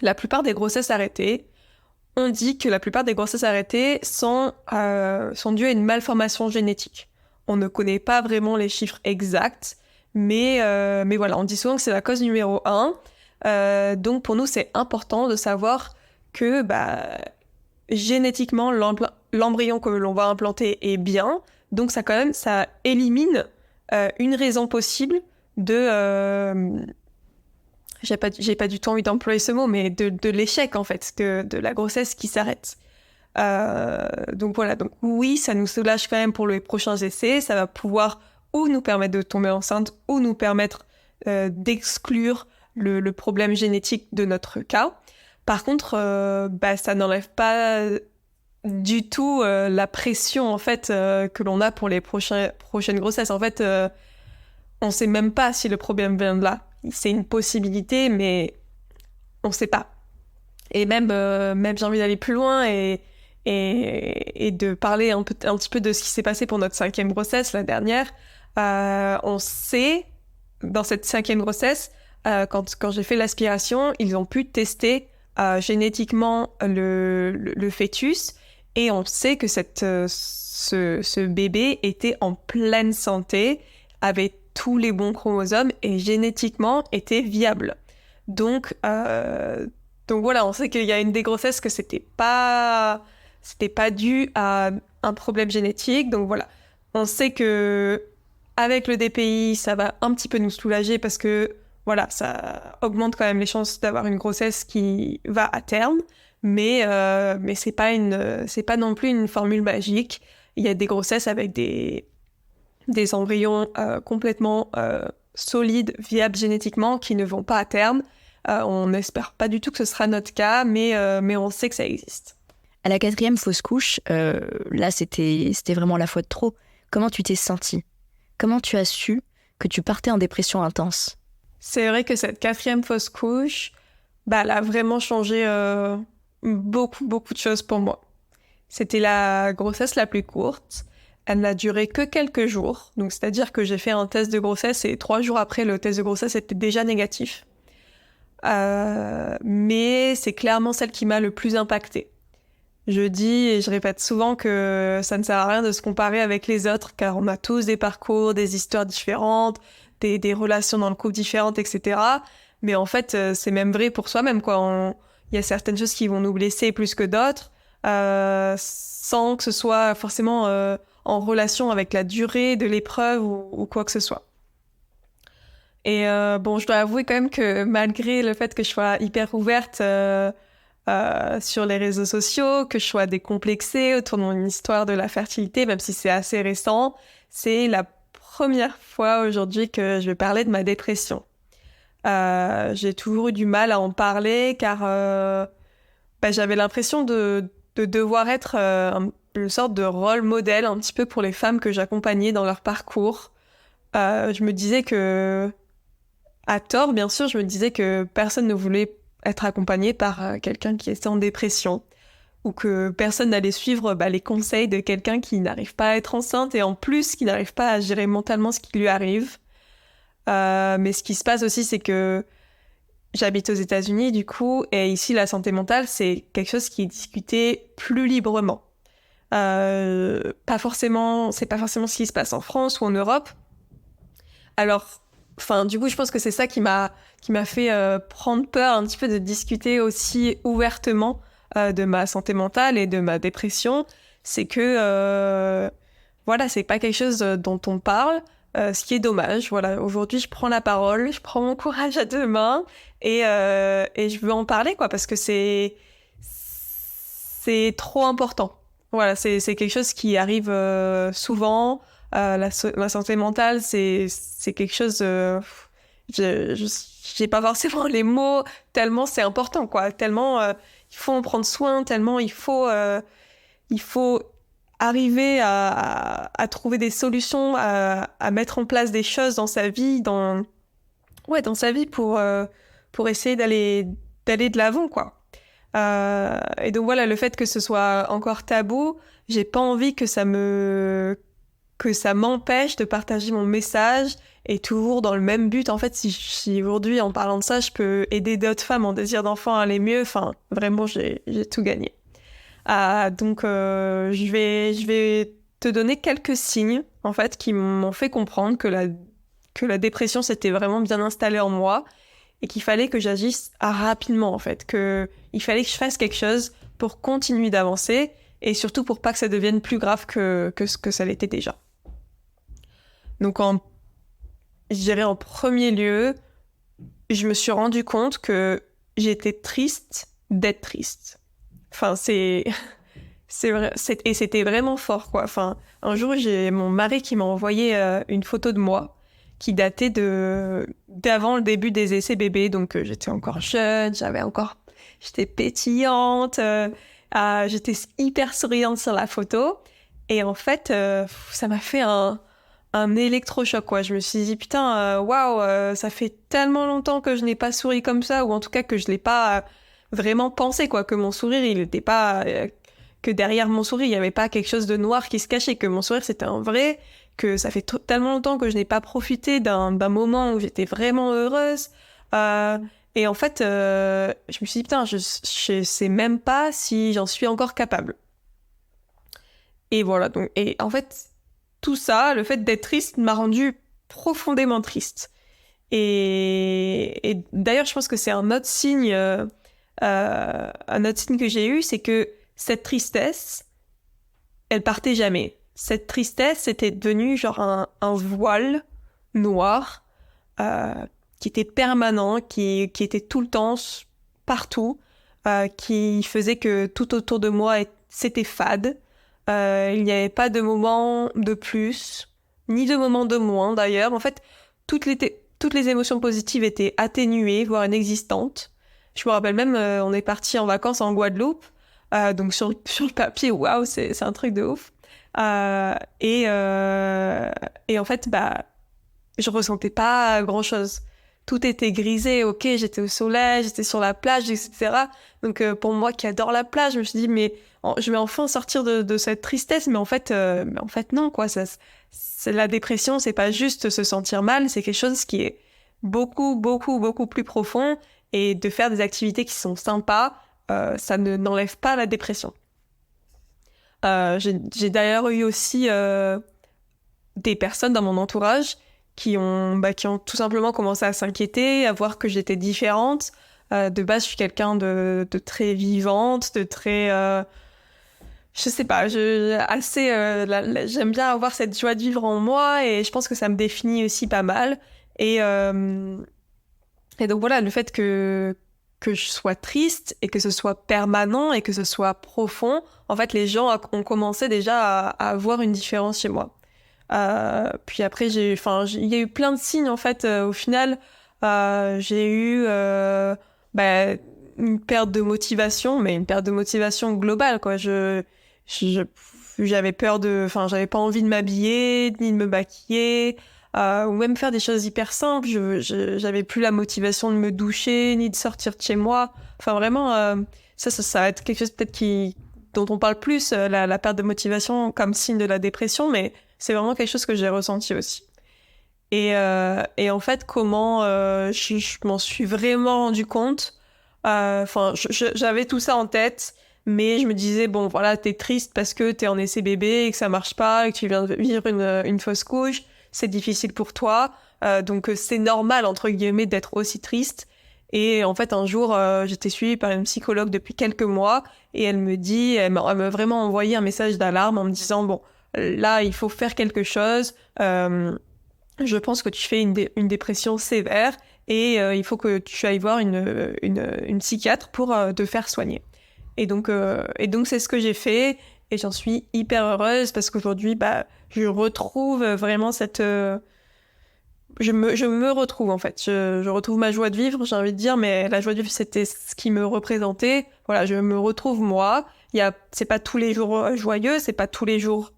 la plupart des grossesses arrêtées, on dit que la plupart des grossesses arrêtées sont dues à une malformation génétique. On ne connaît pas vraiment les chiffres exacts, mais voilà, on dit souvent que c'est la cause numéro 1. Donc pour nous, c'est important de savoir que génétiquement, l'embryon que l'on va implanter est bien. Donc ça élimine une raison possible de... j'ai pas du tout envie d'employer ce mot, mais de l'échec, en fait, de la grossesse qui s'arrête. Donc voilà, donc oui, ça nous soulage quand même pour les prochains essais. Ça va pouvoir ou nous permettre de tomber enceinte, ou nous permettre d'exclure le problème génétique de notre cas. Par contre, ça n'enlève pas du tout la pression, en fait, que l'on a pour les prochaines grossesses. En fait, on sait même pas si le problème vient de là. C'est une possibilité, mais on sait pas. Et même j'ai envie d'aller plus loin et de parler un petit peu de ce qui s'est passé pour notre 5e grossesse, la dernière. On sait, dans cette 5e grossesse, quand j'ai fait l'aspiration, ils ont pu tester génétiquement le fœtus, et on sait que ce bébé était en pleine santé, avait tous les bons chromosomes et génétiquement était viable. Donc Donc voilà, on sait qu'il y a une des grossesses que c'était pas dû à un problème génétique. Donc voilà, on sait que avec le DPI, ça va un petit peu nous soulager parce que voilà, ça augmente quand même les chances d'avoir une grossesse qui va à terme. Mais c'est pas non plus une formule magique. Il y a des grossesses avec des embryons complètement solides, viables génétiquement, qui ne vont pas à terme. On n'espère pas du tout que ce sera notre cas, mais on sait que ça existe. À la 4e fausse couche, là, c'était vraiment la fois de trop. Comment tu t'es sentie ? Comment tu as su que tu partais en dépression intense ? C'est vrai que cette 4e fausse couche, elle a vraiment changé beaucoup, beaucoup de choses pour moi. C'était la grossesse la plus courte. Elle n'a duré que quelques jours. Donc, c'est-à-dire que j'ai fait un test de grossesse et 3 jours après, le test de grossesse était déjà négatif. Mais c'est clairement celle qui m'a le plus impactée. Je dis et je répète souvent que ça ne sert à rien de se comparer avec les autres, car on a tous des parcours, des histoires différentes, des relations dans le couple différentes, etc. Mais en fait, c'est même vrai pour soi-même, quoi. Il y a certaines choses qui vont nous blesser plus que d'autres, sans que ce soit forcément en relation avec la durée de l'épreuve ou quoi que ce soit. Et je dois avouer quand même que malgré le fait que je sois hyper ouverte sur les réseaux sociaux, que je sois décomplexée autour de mon histoire de la fertilité, même si c'est assez récent, c'est la première fois aujourd'hui que je vais parler de ma dépression. J'ai toujours eu du mal à en parler car j'avais l'impression de devoir être une sorte de rôle modèle un petit peu pour les femmes que j'accompagnais dans leur parcours. Je me disais que, à tort bien sûr, je me disais que personne ne voulait être accompagné par quelqu'un qui était en dépression ou que personne n'allait suivre les conseils de quelqu'un qui n'arrive pas à être enceinte et en plus qui n'arrive pas à gérer mentalement ce qui lui arrive. Mais ce qui se passe aussi, c'est que j'habite aux États-Unis du coup, et ici la santé mentale, c'est quelque chose qui est discuté plus librement. C'est pas forcément ce qui se passe en France ou en Europe. Alors, du coup, je pense que c'est ça qui m'a fait prendre peur un petit peu de discuter aussi ouvertement de ma santé mentale et de ma dépression. C'est que, c'est pas quelque chose dont on parle, ce qui est dommage. Voilà, aujourd'hui, je prends la parole, je prends mon courage à 2 mains et je veux en parler, quoi, parce que c'est trop important. Voilà, c'est quelque chose qui arrive souvent. La santé mentale, c'est quelque chose... j'ai pas forcément les mots, tellement c'est important, quoi. Tellement il faut en prendre soin, tellement il faut arriver à trouver des solutions, à mettre en place des choses dans sa vie, dans sa vie pour essayer d'aller de l'avant, quoi. Et donc voilà, le fait que ce soit encore tabou, j'ai pas envie que ça m'empêche de partager mon message et toujours dans le même but. En fait, si aujourd'hui, en parlant de ça, je peux aider d'autres femmes en désir d'enfant à aller mieux, vraiment, j'ai tout gagné. Donc, je vais te donner quelques signes, en fait, qui m'ont fait comprendre que la dépression s'était vraiment bien installée en moi et qu'il fallait que j'agisse rapidement, en fait, qu'il fallait que je fasse quelque chose pour continuer d'avancer et surtout pour pas que ça devienne plus grave que ce que ça l'était déjà. Donc, je dirais en premier lieu, je me suis rendu compte que j'étais triste d'être triste. C'est vrai, et c'était vraiment fort, quoi. Un jour, j'ai mon mari qui m'a envoyé une photo de moi qui datait d'avant le début des essais bébés. Donc, j'étais encore jeune, j'étais pétillante, j'étais hyper souriante sur la photo. Et en fait, ça m'a fait un électrochoc, quoi. Je me suis dit, putain, waouh, ça fait tellement longtemps que je n'ai pas souri comme ça, ou en tout cas que je l'ai pas vraiment pensé, quoi, que mon sourire, il n'était pas... que derrière mon sourire, il n'y avait pas quelque chose de noir qui se cachait, que mon sourire, c'était un vrai, que ça fait tellement longtemps que je n'ai pas profité d'un moment où j'étais vraiment heureuse. Et en fait, je me suis dit, putain, je sais même pas si j'en suis encore capable. Et voilà, donc, et en fait, tout ça, le fait d'être triste m'a rendue profondément triste. Et d'ailleurs, je pense que c'est un autre signe un autre signe que j'ai eu, c'est que cette tristesse, elle partait jamais. Cette tristesse était devenue genre un voile noir qui était permanent, qui était tout le temps, partout, qui faisait que tout autour de moi, c'était fade. Il n'y avait pas de moment de plus, ni de moment de moins d'ailleurs. En fait, toutes les émotions positives étaient atténuées, voire inexistantes. Je me rappelle même, on est parti en vacances en Guadeloupe, donc sur le papier, waouh, c'est un truc de ouf. Et en fait, je ressentais pas grand-chose. Tout était grisé, ok, j'étais au soleil, j'étais sur la plage, etc. Donc pour moi qui adore la plage, je me suis dit, mais je vais enfin sortir de cette tristesse, mais en fait non, quoi. C'est la dépression, c'est pas juste se sentir mal, c'est quelque chose qui est beaucoup, beaucoup, beaucoup plus profond, et de faire des activités qui sont sympas, ça n'enlève pas la dépression. J'ai d'ailleurs eu aussi des personnes dans mon entourage qui ont tout simplement commencé à s'inquiéter, à voir que j'étais différente. De base, je suis quelqu'un de très vivante, de très... je sais pas, j'aime bien avoir cette joie de vivre en moi, et je pense que ça me définit aussi pas mal. Et donc voilà, le fait que je sois triste et que ce soit permanent et que ce soit profond, en fait, les gens ont commencé déjà à voir une différence chez moi. Puis après, il y a eu plein de signes, en fait. Au final, j'ai eu une perte de motivation, mais une perte de motivation globale, quoi. J'avais peur j'avais pas envie de m'habiller, ni de me maquiller, ou même faire des choses hyper simples. J'avais plus la motivation de me doucher, ni de sortir de chez moi. Enfin, vraiment, ça va être quelque chose peut-être dont on parle plus, la perte de motivation comme signe de la dépression, mais c'est vraiment quelque chose que j'ai ressenti aussi. Et en fait, comment je m'en suis vraiment rendu compte. J'avais tout ça en tête, mais je me disais, bon, voilà, t'es triste parce que t'es en essai bébé et que ça marche pas, et que tu viens de vivre une fausse couche, c'est difficile pour toi, donc c'est normal, entre guillemets, d'être aussi triste. Et en fait, un jour, j'étais suivie par une psychologue depuis quelques mois, et elle m'a vraiment envoyé un message d'alarme en me disant, bon, là, il faut faire quelque chose. Je pense que tu fais une dépression sévère, et il faut que tu ailles voir une psychiatre pour te faire soigner. Et donc c'est ce que j'ai fait, et j'en suis hyper heureuse parce qu'aujourd'hui, je retrouve vraiment cette... je me retrouve, en fait. Je retrouve ma joie de vivre, j'ai envie de dire, mais la joie de vivre, c'était ce qui me représentait. Voilà, je me retrouve moi. C'est pas tous les jours joyeux, c'est pas tous les jours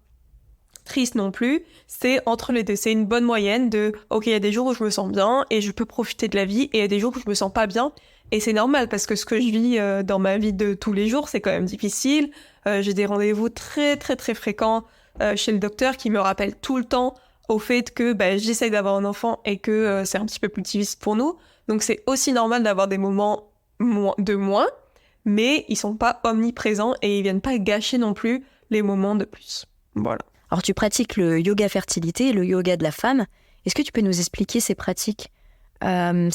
triste non plus, c'est entre les deux. C'est une bonne moyenne de, ok, il y a des jours où je me sens bien et je peux profiter de la vie, et il y a des jours où je me sens pas bien, et c'est normal parce que ce que je vis dans ma vie de tous les jours, c'est quand même difficile. J'ai des rendez-vous très très très fréquents chez le docteur qui me rappellent tout le temps au fait que j'essaye d'avoir un enfant et que c'est un petit peu plus difficile pour nous. Donc c'est aussi normal d'avoir des moments de moins, mais ils sont pas omniprésents et ils viennent pas gâcher non plus les moments de plus. Voilà. Alors, tu pratiques le yoga fertilité, le yoga de la femme. Est-ce que tu peux nous expliquer ces pratiques ? Elles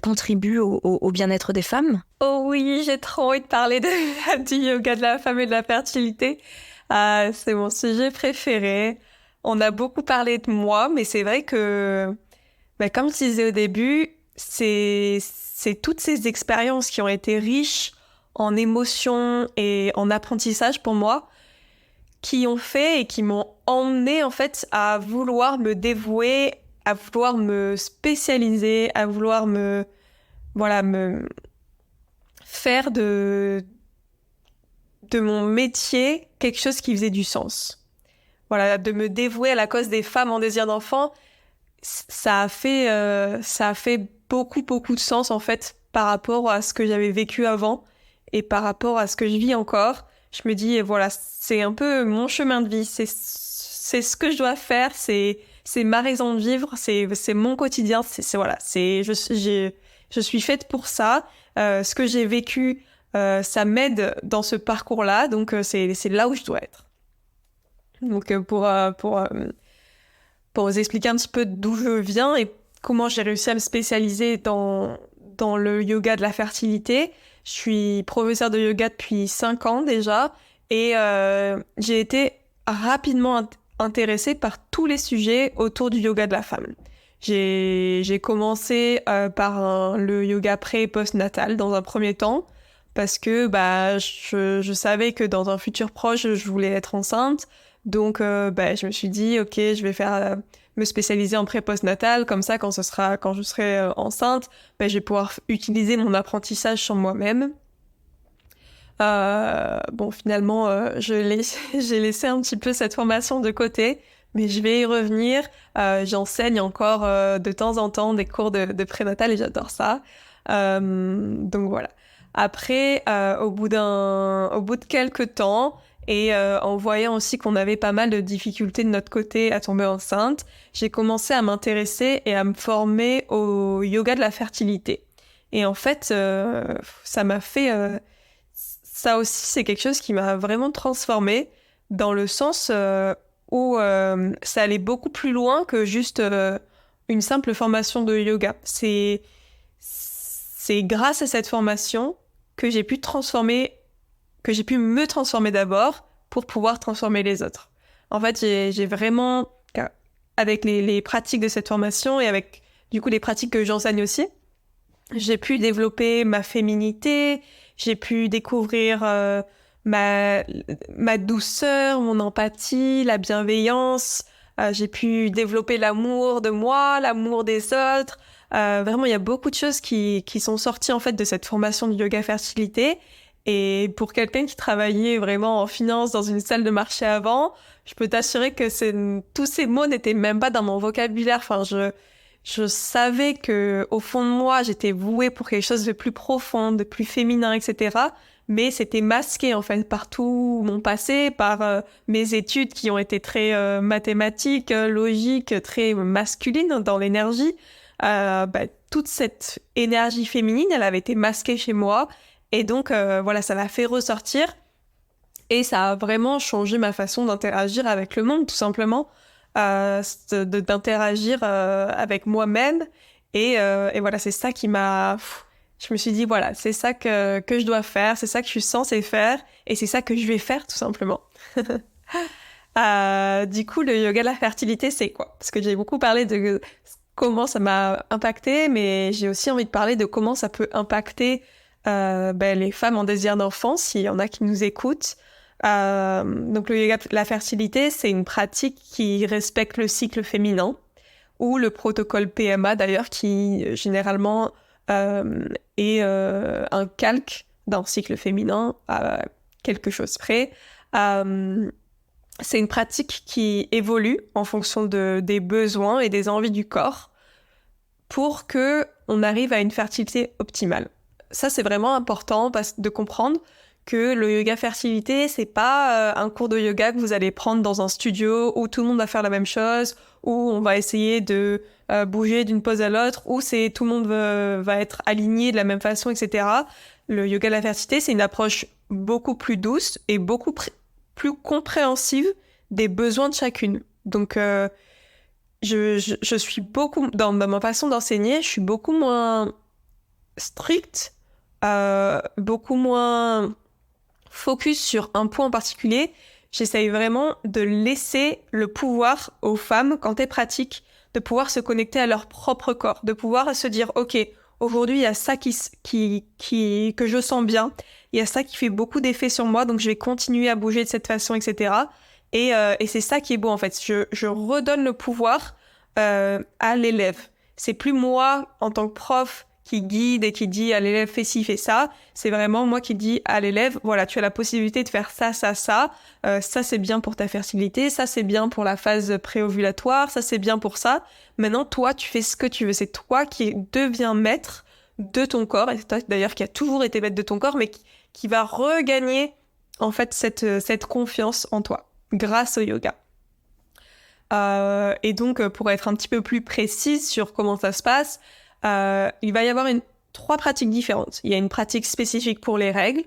contribuent au bien-être des femmes ? Oh oui, j'ai trop envie de parler du yoga de la femme et de la fertilité. C'est mon sujet préféré. On a beaucoup parlé de moi, mais c'est vrai que, comme je disais au début, c'est toutes ces expériences qui ont été riches en émotions et en apprentissage pour moi, qui ont fait et qui m'ont emmené en fait à vouloir me dévouer, à vouloir me spécialiser, à vouloir me faire de mon métier quelque chose qui faisait du sens. Voilà, de me dévouer à la cause des femmes en désir d'enfant, ça a fait beaucoup, beaucoup de sens en fait par rapport à ce que j'avais vécu avant et par rapport à ce que je vis encore. Je me dis, voilà, c'est un peu mon chemin de vie, c'est ce que je dois faire, c'est ma raison de vivre, c'est mon quotidien, je suis faite pour ça. Ce que j'ai vécu, ça m'aide dans ce parcours-là, donc c'est là où je dois être. Donc pour vous expliquer un petit peu d'où je viens et comment j'ai réussi à me spécialiser dans le yoga de la fertilité, Je suis professeure de yoga depuis 5 ans déjà et j'ai été rapidement intéressée par tous les sujets autour du yoga de la femme. J'ai commencé par le yoga pré- et post-natal dans un premier temps parce que je savais que dans un futur proche, je voulais être enceinte. Donc, je me suis dit, OK, je vais me spécialiser en pré-post-natal. Comme ça, quand je serai enceinte, je vais pouvoir utiliser mon apprentissage sur moi-même. Finalement, j'ai laissé un petit peu cette formation de côté, mais je vais y revenir. J'enseigne encore de temps en temps des cours de prénatal et j'adore ça. Donc voilà. Après, au bout de quelques temps, et en voyant aussi qu'on avait pas mal de difficultés de notre côté à tomber enceinte, j'ai commencé à m'intéresser et à me former au yoga de la fertilité. Et en fait, ça m'a fait... ça aussi, c'est quelque chose qui m'a vraiment transformée dans le sens où ça allait beaucoup plus loin que juste une simple formation de yoga. C'est grâce à cette formation que j'ai pu me transformer d'abord pour pouvoir transformer les autres. En fait, j'ai vraiment, avec les pratiques de cette formation et avec du coup les pratiques que j'enseigne aussi, j'ai pu développer ma féminité, j'ai pu découvrir ma douceur, mon empathie, la bienveillance. J'ai pu développer l'amour de moi, l'amour des autres. Vraiment, il y a beaucoup de choses qui sont sorties en fait de cette formation de yoga fertilité. Et pour quelqu'un qui travaillait vraiment en finance dans une salle de marché avant, je peux t'assurer que tous ces mots n'étaient même pas dans mon vocabulaire. Enfin, je savais que au fond de moi, j'étais vouée pour quelque chose de plus profond, de plus féminin, etc. Mais c'était masqué en fait par tout mon passé, par mes études qui ont été très mathématiques, logiques, très masculines dans l'énergie. Toute cette énergie féminine, elle avait été masquée chez moi. Et donc, ça l'a fait ressortir. Et ça a vraiment changé ma façon d'interagir avec le monde, tout simplement. D'interagir avec moi-même. Et voilà, c'est ça qui m'a... Je me suis dit, voilà, c'est ça que je dois faire, c'est ça que je suis censée faire, et c'est ça que je vais faire, tout simplement. Du coup, le yoga de la fertilité, c'est quoi? Parce que j'ai beaucoup parlé de comment ça m'a impacté, mais j'ai aussi envie de parler de comment ça peut impacter les femmes en désir d'enfant, s'il y en a qui nous écoutent. Donc le yoga de la fertilité, c'est une pratique qui respecte le cycle féminin, ou le protocole PMA d'ailleurs, qui généralement est un calque d'un cycle féminin à quelque chose près. C'est une pratique qui évolue en fonction des besoins et des envies du corps pour que on arrive à une fertilité optimale. Ça, c'est vraiment important de comprendre que le yoga fertilité, c'est pas un cours de yoga que vous allez prendre dans un studio où tout le monde va faire la même chose, où on va essayer de bouger d'une pose à l'autre, où tout le monde va être aligné de la même façon, etc. Le yoga de la fertilité, c'est une approche beaucoup plus douce et beaucoup plus compréhensive des besoins de chacune. Donc, je suis beaucoup, dans ma façon d'enseigner, je suis beaucoup moins stricte, beaucoup moins focus sur un point en particulier. J'essaye vraiment de laisser le pouvoir aux femmes, quand elles pratiquent, de pouvoir se connecter à leur propre corps, de pouvoir se dire, OK, aujourd'hui, il y a ça que je sens bien, il y a ça qui fait beaucoup d'effet sur moi, donc je vais continuer à bouger de cette façon, etc. Et c'est ça qui est beau, en fait. Je redonne le pouvoir à l'élève. C'est plus moi, en tant que prof, qui guide et qui dit à l'élève fais ci, fais ça. C'est vraiment moi qui dis à l'élève, voilà, tu as la possibilité de faire ça, ça, ça. Ça, c'est bien pour ta fertilité. Ça, c'est bien pour la phase préovulatoire. Ça, c'est bien pour ça. Maintenant, toi, tu fais ce que tu veux. C'est toi qui deviens maître de ton corps. Et c'est toi, d'ailleurs, qui a toujours été maître de ton corps, mais qui va regagner, en fait, cette confiance en toi grâce au yoga. Et donc, pour être un petit peu plus précise sur comment ça se passe, il va y avoir 3 pratiques différentes. Il y a une pratique spécifique pour les règles,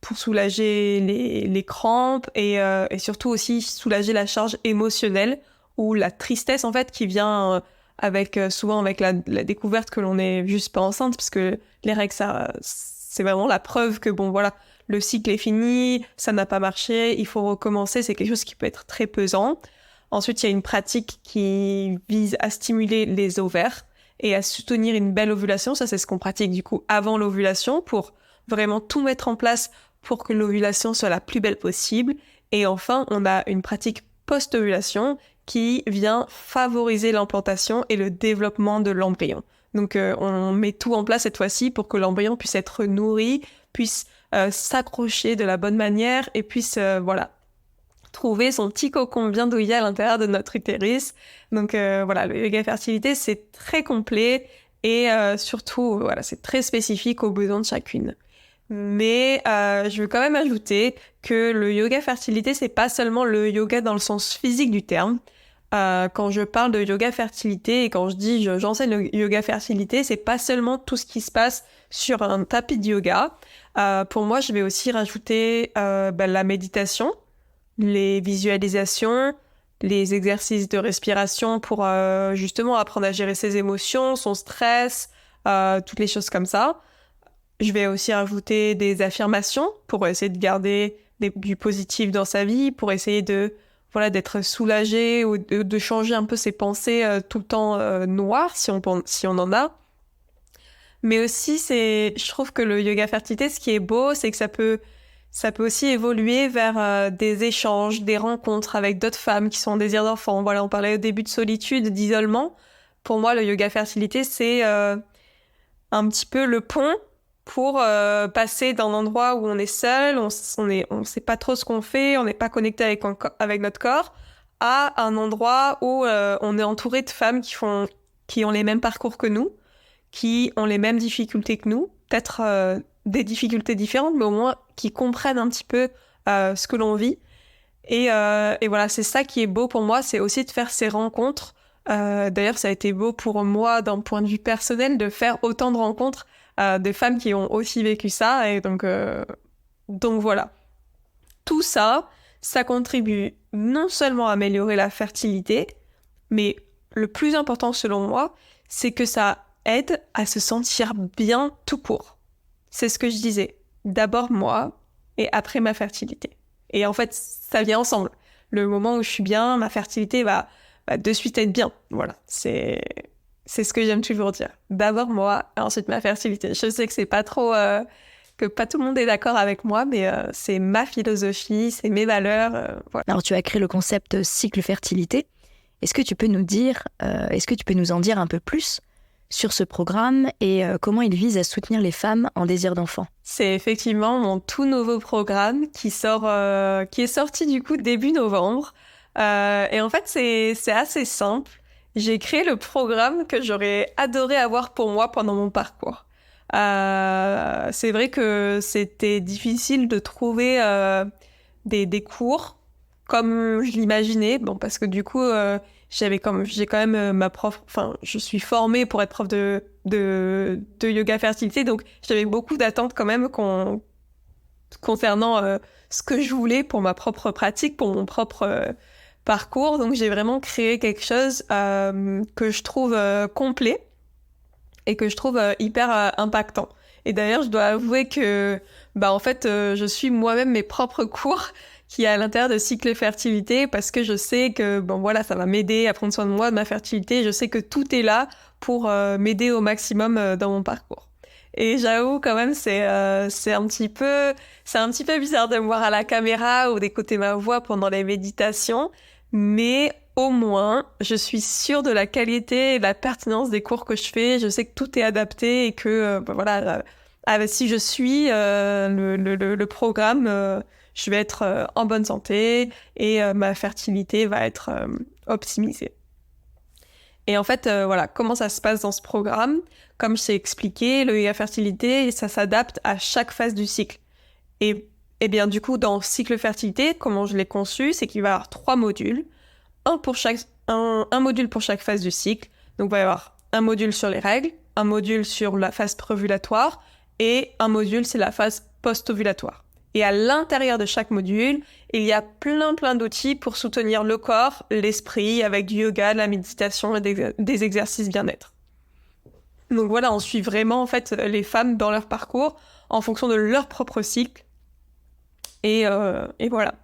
pour soulager les crampes et surtout aussi soulager la charge émotionnelle ou la tristesse en fait qui vient souvent avec la découverte que l'on n'est juste pas enceinte, parce que les règles c'est vraiment la preuve que bon voilà, le cycle est fini, ça n'a pas marché, il faut recommencer, c'est quelque chose qui peut être très pesant. Ensuite, il y a une pratique qui vise à stimuler les ovaires et à soutenir une belle ovulation. Ça, c'est ce qu'on pratique du coup avant l'ovulation pour vraiment tout mettre en place pour que l'ovulation soit la plus belle possible. Et enfin, on a une pratique post-ovulation qui vient favoriser l'implantation et le développement de l'embryon. Donc, on met tout en place cette fois-ci pour que l'embryon puisse être nourri, puisse s'accrocher de la bonne manière et puisse, trouver son petit cocon bien douillet à l'intérieur de notre utérus. Donc, le yoga fertilité, c'est très complet et surtout, c'est très spécifique aux besoins de chacune. Mais je veux quand même ajouter que le yoga fertilité, c'est pas seulement le yoga dans le sens physique du terme. Quand je parle de yoga fertilité et quand je dis j'enseigne le yoga fertilité, c'est pas seulement tout ce qui se passe sur un tapis de yoga. Pour moi, je vais aussi rajouter la méditation, les visualisations, les exercices de respiration pour justement apprendre à gérer ses émotions, son stress, toutes les choses comme ça. Je vais aussi rajouter des affirmations pour essayer de garder du positif dans sa vie, pour essayer d'être soulagé ou de changer un peu ses pensées tout le temps noires si on en a. Mais aussi, je trouve que le yoga fertilité, ce qui est beau, c'est que ça peut aussi évoluer vers des échanges, des rencontres avec d'autres femmes qui sont en désir d'enfant. Voilà, on parlait au début de solitude, d'isolement. Pour moi, le yoga fertilité, c'est un petit peu le pont pour passer d'un endroit où on est seul, on sait pas trop ce qu'on fait, on n'est pas connecté avec notre corps, à un endroit où on est entouré de femmes qui ont les mêmes parcours que nous, qui ont les mêmes difficultés que nous, peut-être des difficultés différentes, mais au moins qui comprennent un petit peu ce que l'on vit. Et voilà, c'est ça qui est beau pour moi, c'est aussi de faire ces rencontres. D'ailleurs, ça a été beau pour moi d'un point de vue personnel de faire autant de rencontres de femmes qui ont aussi vécu ça. Et donc voilà. Tout ça, ça contribue non seulement à améliorer la fertilité, mais le plus important selon moi, c'est que ça aide à se sentir bien tout court. C'est ce que je disais. D'abord moi et après ma fertilité. Et en fait, ça vient ensemble. Le moment où je suis bien, ma fertilité va de suite être bien. Voilà, c'est ce que j'aime toujours dire. D'abord moi, et ensuite ma fertilité. Je sais que c'est pas trop... que pas tout le monde est d'accord avec moi, mais c'est ma philosophie, c'est mes valeurs. Voilà. Alors, tu as créé le concept cycle fertilité. Est-ce que tu peux nous en dire un peu plus sur ce programme et comment il vise à soutenir les femmes en désir d'enfant? C'est effectivement mon tout nouveau programme qui est sorti du coup début novembre. Et en fait, c'est assez simple. J'ai créé le programme que j'aurais adoré avoir pour moi pendant mon parcours. C'est vrai que c'était difficile de trouver des cours comme je l'imaginais. Bon, parce que du coup, j'ai quand même ma prof. Enfin, je suis formée pour être prof de yoga fertilité, donc j'avais beaucoup d'attentes quand même concernant ce que je voulais pour ma propre pratique, pour mon propre parcours. Donc j'ai vraiment créé quelque chose que je trouve complet et que je trouve hyper impactant. Et d'ailleurs, je dois avouer que en fait, je suis moi-même mes propres cours qui est à l'intérieur de cycle fertilité parce que je sais que ça va m'aider à prendre soin de moi, de ma fertilité. Je sais que tout est là pour m'aider au maximum dans mon parcours. Et j'avoue quand même, c'est un petit peu bizarre de me voir à la caméra ou d'écouter ma voix pendant les méditations, mais au moins, je suis sûre de la qualité et de la pertinence des cours que je fais. Je sais que tout est adapté et que si je suis le programme, je vais être en bonne santé et ma fertilité va être optimisée. Et en fait, comment ça se passe dans ce programme? Comme je t'ai expliqué, le yoga fertilité, ça s'adapte à chaque phase du cycle. Et bien, du coup, dans cycle fertilité, comment je l'ai conçu, c'est qu'il va y avoir 3 modules. Un module pour chaque phase du cycle. Donc, il va y avoir un module sur les règles, un module sur la phase préovulatoire et un module, c'est la phase post-ovulatoire. Et à l'intérieur de chaque module, il y a plein d'outils pour soutenir le corps, l'esprit, avec du yoga, de la méditation et des exercices bien-être. Donc voilà, on suit vraiment en fait les femmes dans leur parcours en fonction de leur propre cycle. Et voilà.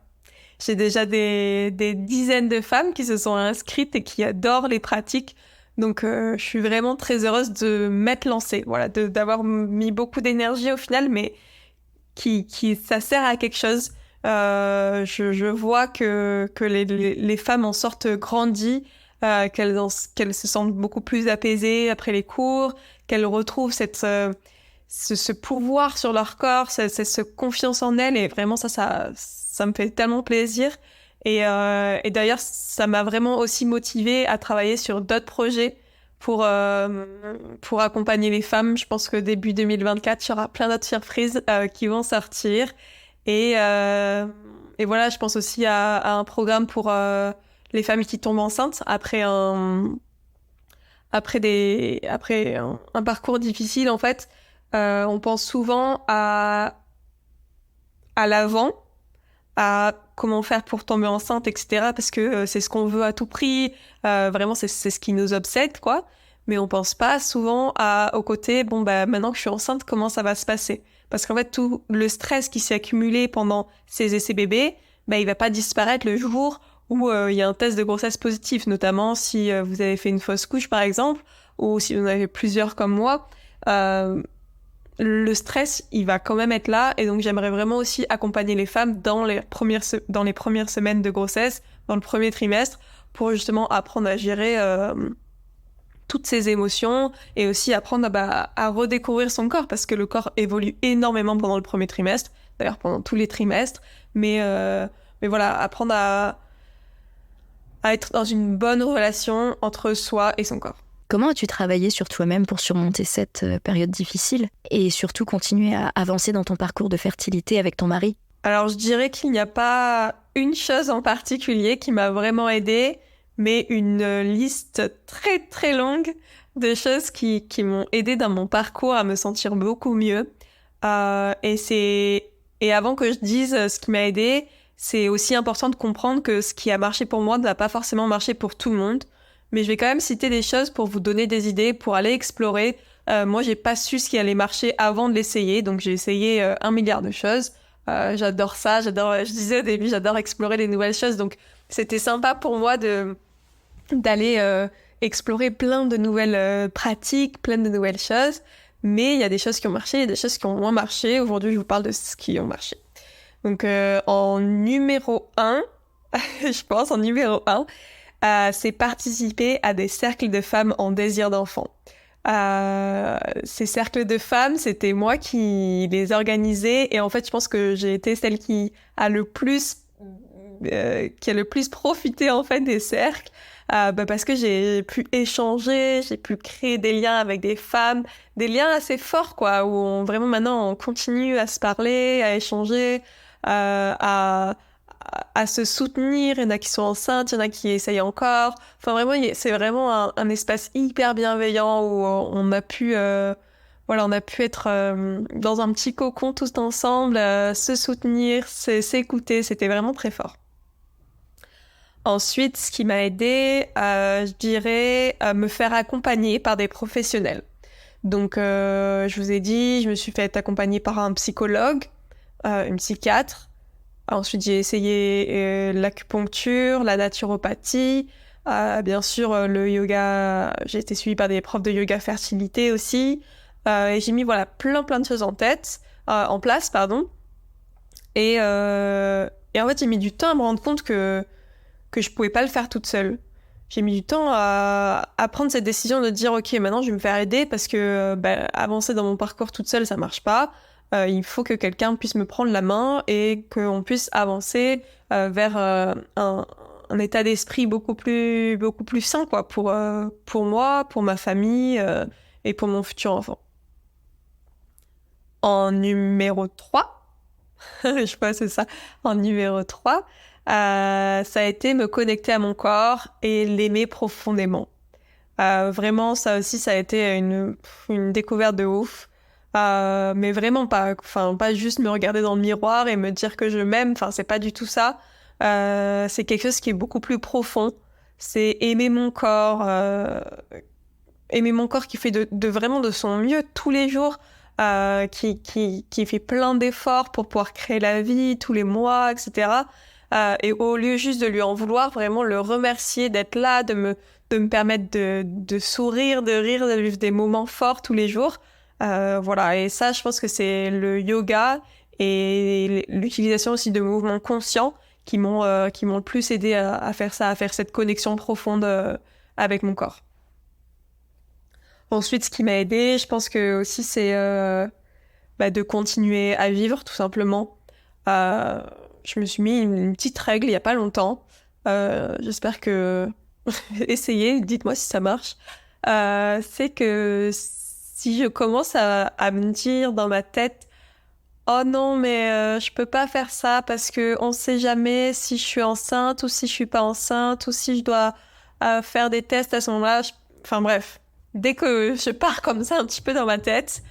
J'ai déjà des dizaines de femmes qui se sont inscrites et qui adorent les pratiques. Donc je suis vraiment très heureuse de m'être lancée, voilà, d'avoir mis beaucoup d'énergie au final, mais qui ça sert à quelque chose. Je vois que les femmes en sortent grandies, qu'elles se sentent beaucoup plus apaisées après les cours, qu'elles retrouvent ce pouvoir sur leur corps, cette confiance en elles, et vraiment ça me fait tellement plaisir. Et d'ailleurs, ça m'a vraiment aussi motivée à travailler sur d'autres projets pour accompagner les femmes. Je pense que début 2024, il y aura plein d'autres surprises qui vont sortir. Et voilà, je pense aussi à un programme pour les femmes qui tombent enceintes après un parcours difficile. En fait, on pense souvent à l'avant, à comment faire pour tomber enceinte, etc. Parce que c'est ce qu'on veut à tout prix. Vraiment, c'est ce qui nous obsède, quoi. Mais on pense pas souvent au côté, bon, bah, maintenant que je suis enceinte, comment ça va se passer? Parce qu'en fait, tout le stress qui s'est accumulé pendant ces essais bébés, bah, il va pas disparaître le jour où il y a un test de grossesse positif, notamment si vous avez fait une fausse couche, par exemple, ou si vous en avez plusieurs comme moi. Le stress, il va quand même être là, et donc j'aimerais vraiment aussi accompagner les femmes dans les premières semaines de grossesse, dans le premier trimestre, pour justement apprendre à gérer toutes ces émotions, et aussi apprendre à redécouvrir son corps, parce que le corps évolue énormément pendant le premier trimestre, d'ailleurs pendant tous les trimestres, mais voilà, apprendre à être dans une bonne relation entre soi et son corps. Comment as-tu travaillé sur toi-même pour surmonter cette période difficile et surtout continuer à avancer dans ton parcours de fertilité avec ton mari? Alors, je dirais qu'il n'y a pas une chose en particulier qui m'a vraiment aidée, mais une liste très très longue de choses qui m'ont aidée dans mon parcours à me sentir beaucoup mieux. Et avant que je dise ce qui m'a aidée, c'est aussi important de comprendre que ce qui a marché pour moi ne va pas forcément marcher pour tout le monde. Mais je vais quand même citer des choses pour vous donner des idées, pour aller explorer. Moi, j'ai pas su ce qui allait marcher avant de l'essayer, donc j'ai essayé 1 milliard de choses. J'adore ça, je disais au début, j'adore explorer les nouvelles choses, donc c'était sympa pour moi d'aller explorer plein de nouvelles pratiques, plein de nouvelles choses. Mais il y a des choses qui ont marché, il y a des choses qui ont moins marché. Aujourd'hui, je vous parle de ce qui ont marché. Donc, en numéro 1, je pense, c'est participer à des cercles de femmes en désir d'enfant. Ces cercles de femmes, c'était moi qui les organisais, et en fait, je pense que j'ai été celle qui a le plus profité en fait des cercles, parce que j'ai pu échanger, j'ai pu créer des liens avec des femmes, des liens assez forts, quoi, où vraiment maintenant on continue à se parler, à échanger, à se soutenir. Il y en a qui sont enceintes, il y en a qui essayent encore. Enfin, vraiment, c'est vraiment un espace hyper bienveillant où on a pu être dans un petit cocon tous ensemble, se soutenir, s'écouter. C'était vraiment très fort. Ensuite, ce qui m'a aidée, je dirais, me faire accompagner par des professionnels. Donc, je vous ai dit, je me suis fait accompagner par un psychologue, une psychiatre. Ensuite, j'ai essayé l'acupuncture, la naturopathie, bien sûr le yoga. J'ai été suivie par des profs de yoga fertilité aussi. Et j'ai mis plein de choses en place. Et en fait, j'ai mis du temps à me rendre compte que je pouvais pas le faire toute seule. J'ai mis du temps à prendre cette décision de dire ok, maintenant je vais me faire aider, parce que avancer dans mon parcours toute seule, ça marche pas. Il faut que quelqu'un puisse me prendre la main et qu'on puisse avancer vers un état d'esprit beaucoup plus sain, quoi, pour moi, pour ma famille et pour mon futur enfant. En numéro 3, je pense que c'est ça, en numéro 3, ça a été me connecter à mon corps et l'aimer profondément. Vraiment, ça aussi, ça a été une découverte de ouf. Mais vraiment pas juste me regarder dans le miroir et me dire que je m'aime, c'est pas du tout ça. C'est quelque chose qui est beaucoup plus profond. C'est aimer mon corps, aimer mon corps, qui fait de vraiment de son mieux tous les jours, qui fait plein d'efforts pour pouvoir créer la vie tous les mois, etc. Et au lieu juste de lui en vouloir, vraiment le remercier d'être là, de me permettre de sourire, de rire, de vivre des moments forts tous les jours. Voilà, et ça, je pense que c'est le yoga et l'utilisation aussi de mouvements conscients qui m'ont le plus aidé à faire ça, à faire cette connexion profonde avec mon corps. Ensuite, ce qui m'a aidé, je pense que aussi c'est de continuer à vivre, tout simplement. Je me suis mis une petite règle il y a pas longtemps. J'espère que essayez, dites-moi si ça marche. C'est que si je commence à me dire dans ma tête, oh non, mais je peux pas faire ça parce que on sait jamais si je suis enceinte ou si je suis pas enceinte ou si je dois faire des tests à ce moment-là. Enfin bref, dès que je pars comme ça un petit peu dans ma tête,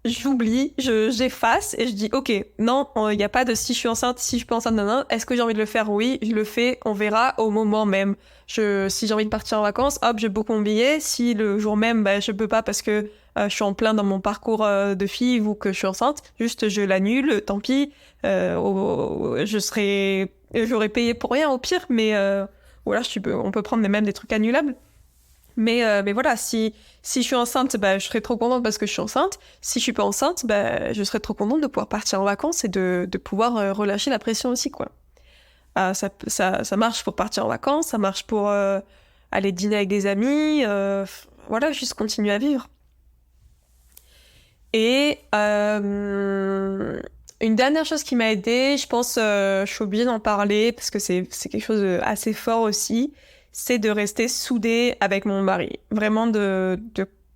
j'oublie, j'efface et je dis ok, non, il n'y a pas de si je suis enceinte, si je suis pas enceinte, non, non. Est-ce que j'ai envie de le faire? Oui, je le fais, on verra au moment même. Si j'ai envie de partir en vacances, hop, je book mon billet. Si le jour même, je peux pas parce que je suis en plein dans mon parcours de fille ou que je suis enceinte, juste je l'annule, tant pis. J'aurais payé pour rien au pire, mais voilà, on peut prendre même des trucs annulables. Mais voilà, si je suis enceinte, je serais trop contente parce que je suis enceinte. Si je suis pas enceinte, je serais trop contente de pouvoir partir en vacances et de pouvoir relâcher la pression aussi, quoi. Ça marche pour partir en vacances, ça marche pour aller dîner avec des amis, voilà, juste continuer à vivre. Et une dernière chose qui m'a aidée, je pense, je suis obligée d'en parler parce que c'est quelque chose d'assez fort aussi, c'est de rester soudée avec mon mari. Vraiment de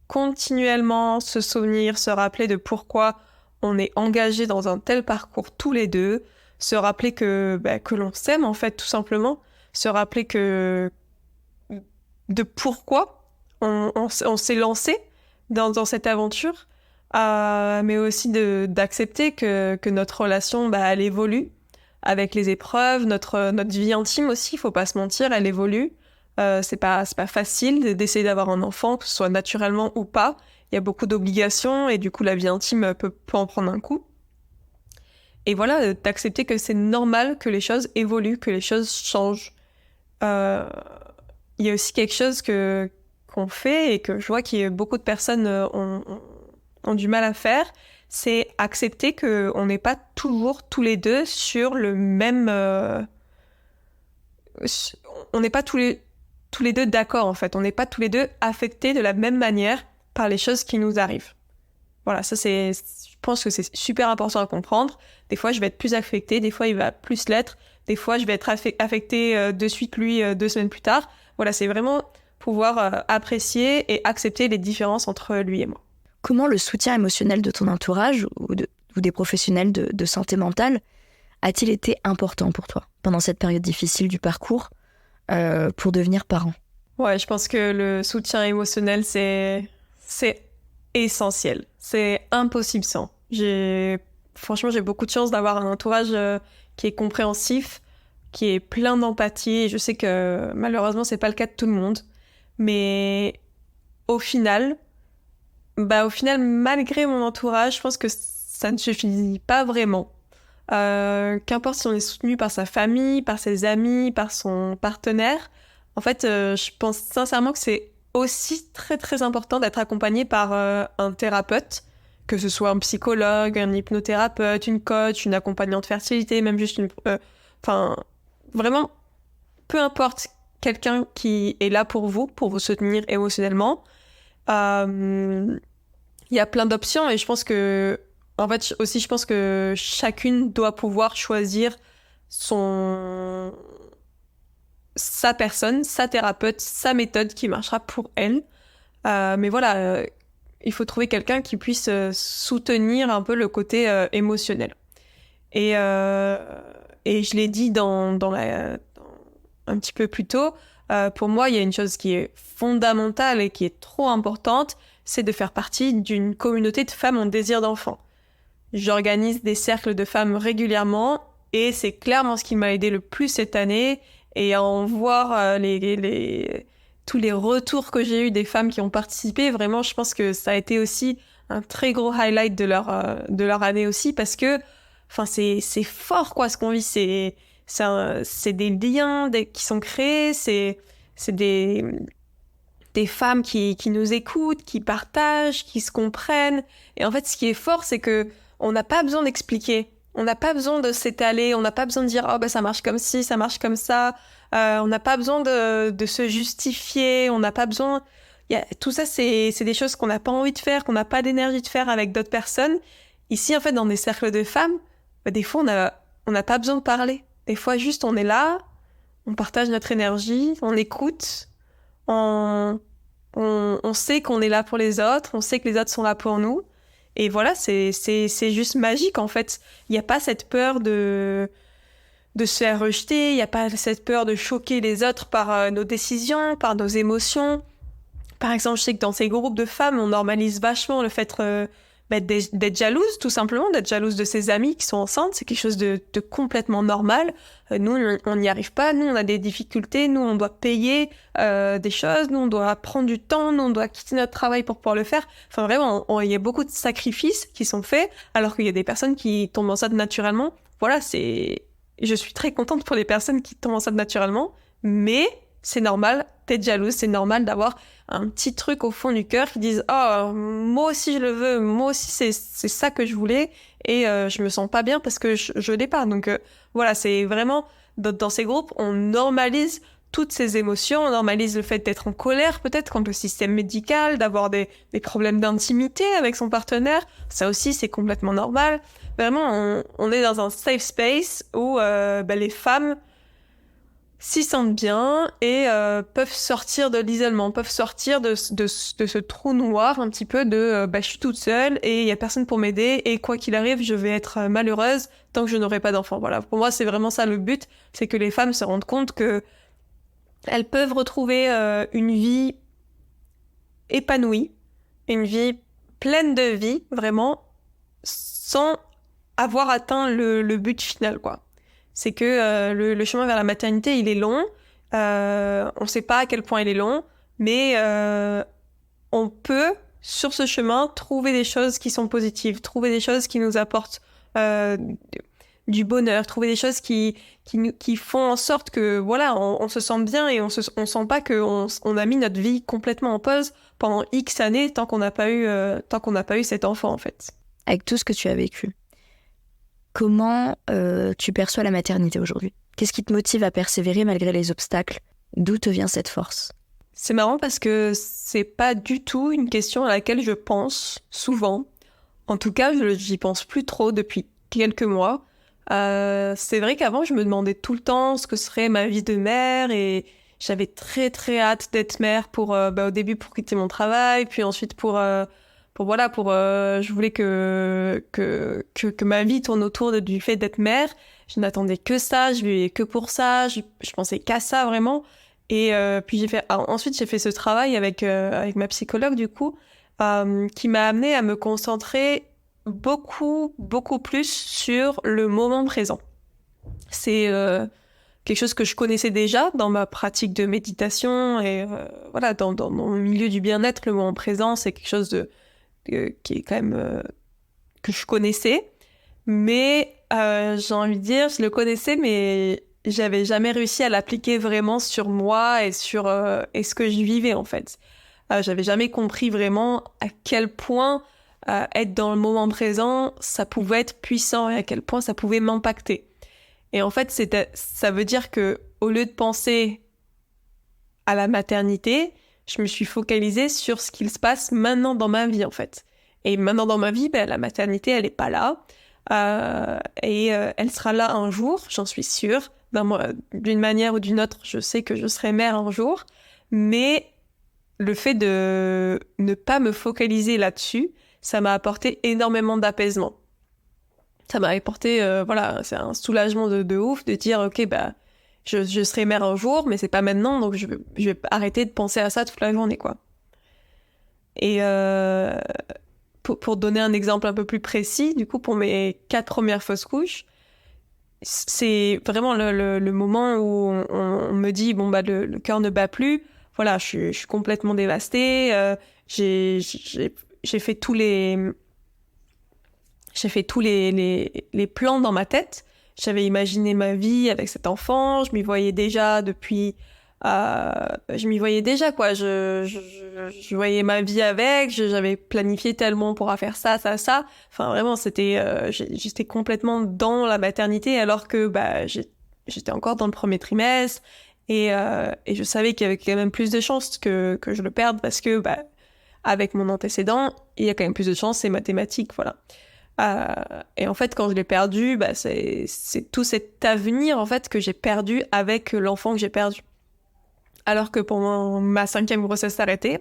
continuellement se souvenir, se rappeler de pourquoi on est engagés dans un tel parcours tous les deux, se rappeler que l'on s'aime en fait tout simplement, se rappeler de pourquoi on s'est lancé dans cette aventure, mais aussi d'accepter que notre relation elle évolue avec les épreuves, notre vie intime aussi, il faut pas se mentir, elle évolue. C'est pas facile d'essayer d'avoir un enfant, que ce soit naturellement ou pas. Il y a beaucoup d'obligations et du coup la vie intime peut en prendre un coup. Et voilà, d'accepter que c'est normal que les choses évoluent, que les choses changent. Il y a aussi quelque chose qu'on fait et que je vois que beaucoup de personnes ont du mal à faire, c'est accepter qu'on n'est pas toujours tous les deux sur le même... on n'est pas tous les deux d'accord, en fait. On n'est pas tous les deux affectés de la même manière par les choses qui nous arrivent. Voilà, ça je pense que c'est super important à comprendre. Des fois, je vais être plus affectée, des fois, il va plus l'être. Des fois, je vais être affectée de suite, lui, 2 semaines plus tard. Voilà, c'est vraiment pouvoir apprécier et accepter les différences entre lui et moi. Comment le soutien émotionnel de ton entourage ou des professionnels de santé mentale a-t-il été important pour toi pendant cette période difficile du parcours pour devenir parent? Ouais, je pense que le soutien émotionnel, c'est essentiel. C'est impossible sans. Franchement, j'ai beaucoup de chance d'avoir un entourage qui est compréhensif, qui est plein d'empathie. Je sais que malheureusement, c'est pas le cas de tout le monde. Mais au final, malgré mon entourage, je pense que ça ne suffit pas vraiment. Qu'importe si on est soutenu par sa famille, par ses amis, par son partenaire, en fait, je pense sincèrement que c'est aussi très très important d'être accompagné par un thérapeute, que ce soit un psychologue, un hypnothérapeute, une coach, une accompagnante fertilité, même juste vraiment, peu importe, quelqu'un qui est là pour vous soutenir émotionnellement. Il y a plein d'options et je pense que chacune doit pouvoir choisir sa personne, sa thérapeute, sa méthode qui marchera pour elle. Mais voilà, il faut trouver quelqu'un qui puisse soutenir un peu le côté émotionnel. Et je l'ai dit un petit peu plus tôt, pour moi, il y a une chose qui est fondamentale et qui est trop importante, c'est de faire partie d'une communauté de femmes en désir d'enfant. J'organise des cercles de femmes régulièrement et c'est clairement ce qui m'a aidé le plus cette année. Et à en voir tous les retours que j'ai eus des femmes qui ont participé, vraiment, je pense que ça a été aussi un très gros highlight de leur année aussi, parce que, enfin, c'est fort, quoi, ce qu'on vit. C'est des liens qui sont créés, c'est des femmes qui nous écoutent, qui partagent, qui se comprennent. Et en fait, ce qui est fort, c'est que on n'a pas besoin d'expliquer. On n'a pas besoin de s'étaler. On n'a pas besoin de dire « Oh, ben, ça marche comme ci, ça marche comme ça ». On n'a pas besoin de se justifier. On n'a pas besoin... Tout ça, c'est des choses qu'on n'a pas envie de faire, qu'on n'a pas d'énergie de faire avec d'autres personnes. Ici, en fait, dans des cercles de femmes, ben, des fois, on n'a pas besoin de parler. Des fois, juste, on est là, on partage notre énergie, on écoute, on sait qu'on est là pour les autres, on sait que les autres sont là pour nous. Et voilà, c'est juste magique, en fait. Il n'y a pas cette peur de se faire rejeter, il n'y a pas cette peur de choquer les autres par nos décisions, par nos émotions. Par exemple, je sais que dans ces groupes de femmes, on normalise vachement le fait d'être jalouse, tout simplement, d'être jalouse de ses amies qui sont enceintes. C'est quelque chose de complètement normal. Nous, on n'y arrive pas. Nous, on a des difficultés. Nous, on doit payer des choses. Nous, on doit prendre du temps. Nous, on doit quitter notre travail pour pouvoir le faire. Enfin, vraiment, il y a beaucoup de sacrifices qui sont faits, alors qu'il y a des personnes qui tombent enceintes naturellement. Voilà, je suis très contente pour les personnes qui tombent enceintes naturellement, mais c'est normal d'être jalouse. C'est normal d'avoir un petit truc au fond du cœur qui disent « Oh, moi aussi je le veux, moi aussi c'est ça que je voulais et je me sens pas bien parce que je l'ai pas. » Donc voilà, c'est vraiment, dans ces groupes, on normalise toutes ces émotions, on normalise le fait d'être en colère peut-être contre le système médical, d'avoir des problèmes d'intimité avec son partenaire. Ça aussi, c'est complètement normal. Vraiment, on est dans un safe space où les femmes s'y sentent bien et peuvent sortir de l'isolement, peuvent sortir de ce trou noir un petit peu de je suis toute seule et il y a personne pour m'aider et quoi qu'il arrive, je vais être malheureuse tant que je n'aurai pas d'enfant. Voilà, pour moi, c'est vraiment ça le but, c'est que les femmes se rendent compte que elles peuvent retrouver une vie épanouie, une vie pleine de vie, vraiment, sans avoir atteint le but final, quoi. C'est que le chemin vers la maternité, il est long. On ne sait pas à quel point il est long, mais on peut, sur ce chemin, trouver des choses qui sont positives, trouver des choses qui nous apportent du bonheur, trouver des choses qui font en sorte que, voilà, on se sente bien et on sent pas qu'on a mis notre vie complètement en pause pendant X années tant qu'on n'a pas eu cet enfant, en fait. Avec tout ce que tu as vécu, comment tu perçois la maternité aujourd'hui ? Qu'est-ce qui te motive à persévérer malgré les obstacles ? D'où te vient cette force ? C'est marrant parce que c'est pas du tout une question à laquelle je pense souvent. En tout cas, j'y pense plus trop depuis quelques mois. C'est vrai qu'avant, je me demandais tout le temps ce que serait ma vie de mère et j'avais très très hâte d'être mère au début pour quitter mon travail, puis ensuite je voulais que ma vie tourne autour du fait d'être mère. Je n'attendais que ça, je vivais que pour ça, je pensais qu'à ça vraiment. Et puis ensuite j'ai fait ce travail avec ma psychologue du coup, qui m'a amenée à me concentrer beaucoup plus sur le moment présent. C'est quelque chose que je connaissais déjà dans ma pratique de méditation et dans mon milieu du bien-être, le moment présent, c'est quelque chose qui est quand même que je connaissais, mais j'ai envie de dire, je le connaissais, mais j'avais jamais réussi à l'appliquer vraiment sur moi et sur ce que je vivais en fait. J'avais jamais compris vraiment à quel point être dans le moment présent, ça pouvait être puissant et à quel point ça pouvait m'impacter. Et en fait, ça veut dire que au lieu de penser à la maternité, je me suis focalisée sur ce qu'il se passe maintenant dans ma vie, en fait. Et maintenant dans ma vie, la maternité, elle n'est pas là. Elle sera là un jour, j'en suis sûre. D'une manière ou d'une autre, je sais que je serai mère un jour. Mais le fait de ne pas me focaliser là-dessus, ça m'a apporté énormément d'apaisement. Ça m'a apporté, c'est un soulagement de ouf de dire, ok, je serai mère un jour, mais c'est pas maintenant, donc je vais arrêter de penser à ça toute la journée, quoi. Et pour donner un exemple un peu plus précis, du coup, pour mes 4 premières fausses couches, c'est vraiment le moment où on me dit, le cœur ne bat plus, voilà, je suis complètement dévastée. J'ai fait tous les plans dans ma tête. J'avais imaginé ma vie avec cet enfant. Je m'y voyais déjà je m'y voyais déjà, quoi. Je voyais ma vie avec. J'avais planifié tellement pour faire ça, ça, ça. Enfin, vraiment, j'étais complètement dans la maternité alors que j'étais encore dans le premier trimestre. Et je savais qu'il y avait quand même plus de chances que je le perde parce que, avec mon antécédent, il y a quand même plus de chances, c'est mathématique, voilà. Et en fait, quand je l'ai perdu, c'est tout cet avenir, en fait, que j'ai perdu avec l'enfant que j'ai perdu. Alors que pendant ma 5e grossesse arrêtée,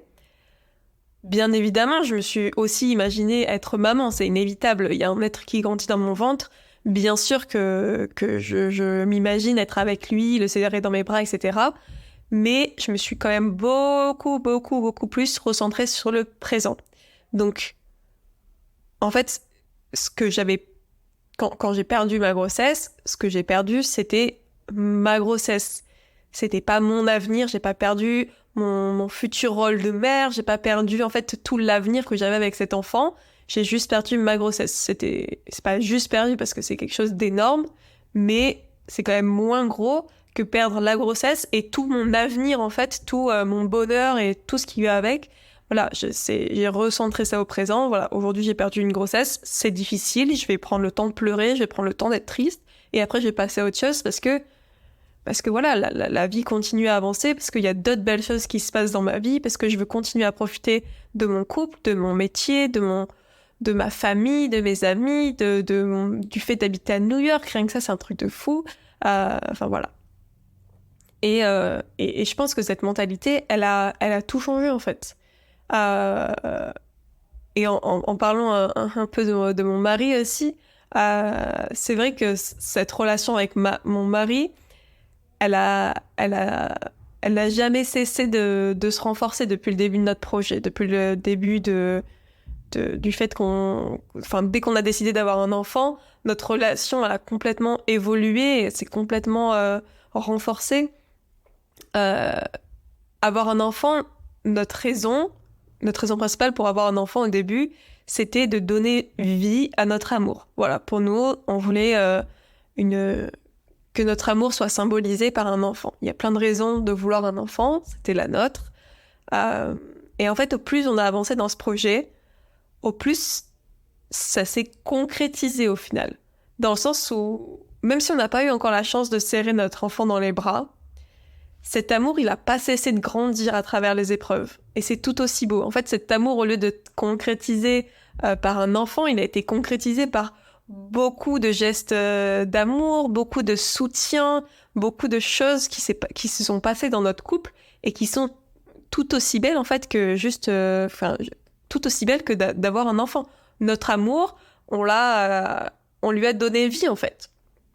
bien évidemment, je me suis aussi imaginée être maman, c'est inévitable. Il y a un être qui grandit dans mon ventre. Bien sûr que je m'imagine être avec lui, le serrer dans mes bras, etc. Mais je me suis quand même beaucoup, beaucoup, beaucoup plus recentrée sur le présent. Donc, en fait, quand j'ai perdu ma grossesse, ce que j'ai perdu, c'était ma grossesse. C'était pas mon avenir, j'ai pas perdu mon futur rôle de mère, j'ai pas perdu, en fait, tout l'avenir que j'avais avec cet enfant. J'ai juste perdu ma grossesse. C'est pas juste perdu parce que c'est quelque chose d'énorme, mais c'est quand même moins gros que perdre la grossesse et tout mon avenir, en fait, tout mon bonheur et tout ce qui va avec. Voilà, j'ai recentré ça au présent. Voilà, aujourd'hui, j'ai perdu une grossesse. C'est difficile. Je vais prendre le temps de pleurer. Je vais prendre le temps d'être triste. Et après, je vais passer à autre chose parce que voilà, la vie continue à avancer, parce qu'il y a d'autres belles choses qui se passent dans ma vie, parce que je veux continuer à profiter de mon couple, de mon métier, de ma famille, de mes amis, du fait d'habiter à New York. Rien que ça, c'est un truc de fou. Enfin, voilà. Et je pense que cette mentalité, elle a tout changé, en fait. Et en parlant un peu de mon mari aussi, c'est vrai que cette relation avec mon mari, elle n'a jamais cessé de se renforcer depuis le début de notre projet, depuis le début du fait dès qu'on a décidé d'avoir un enfant, notre relation elle a complètement évolué, et s'est complètement renforcée. Avoir un enfant, notre raison principale pour avoir un enfant au début, c'était de donner vie à notre amour. Voilà, pour nous, on voulait que notre amour soit symbolisé par un enfant. Il y a plein de raisons de vouloir un enfant, c'était la nôtre. Et en fait, au plus on a avancé dans ce projet, au plus ça s'est concrétisé au final. Dans le sens où, même si on n'a pas eu encore la chance de serrer notre enfant dans les bras, cet amour, il n'a pas cessé de grandir à travers les épreuves. Et c'est tout aussi beau. En fait, cet amour, au lieu de concrétiser par un enfant, il a été concrétisé par beaucoup de gestes d'amour, beaucoup de soutien, beaucoup de choses qui se sont passées dans notre couple et qui sont tout aussi belles, en fait, que juste... tout aussi belles que d'avoir un enfant. Notre amour, on lui a donné vie, en fait.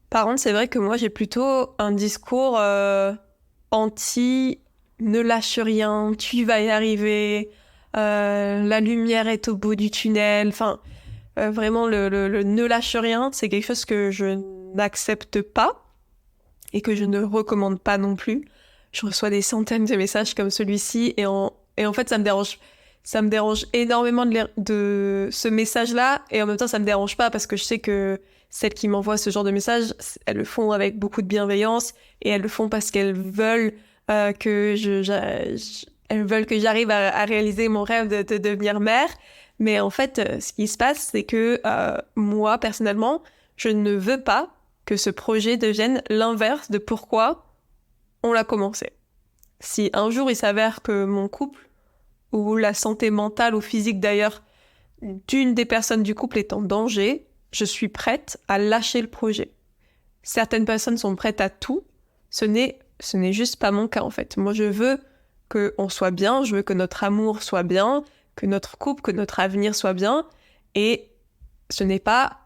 Par contre, c'est vrai que moi, j'ai plutôt un discours... anti, ne lâche rien, tu vas y arriver, la lumière est au bout du tunnel. Enfin, vraiment, le ne lâche rien, c'est quelque chose que je n'accepte pas et que je ne recommande pas non plus. Je reçois des centaines de messages comme celui-ci et en fait, ça me dérange. Ça me dérange énormément de ce message-là et en même temps, ça me dérange pas parce que je sais que celles qui m'envoient ce genre de messages, elles le font avec beaucoup de bienveillance et elles le font parce qu'elles veulent que elles veulent que j'arrive à réaliser mon rêve de devenir mère. Mais en fait, ce qui se passe, c'est que moi, personnellement, je ne veux pas que ce projet devienne l'inverse de pourquoi on l'a commencé. Si un jour il s'avère que mon couple, ou la santé mentale ou physique d'ailleurs, d'une des personnes du couple est en danger, je suis prête à lâcher le projet. Certaines personnes sont prêtes à tout, ce n'est juste pas mon cas en fait. Moi je veux qu'on soit bien, je veux que notre amour soit bien, que notre couple, que notre avenir soit bien, et ce n'est pas...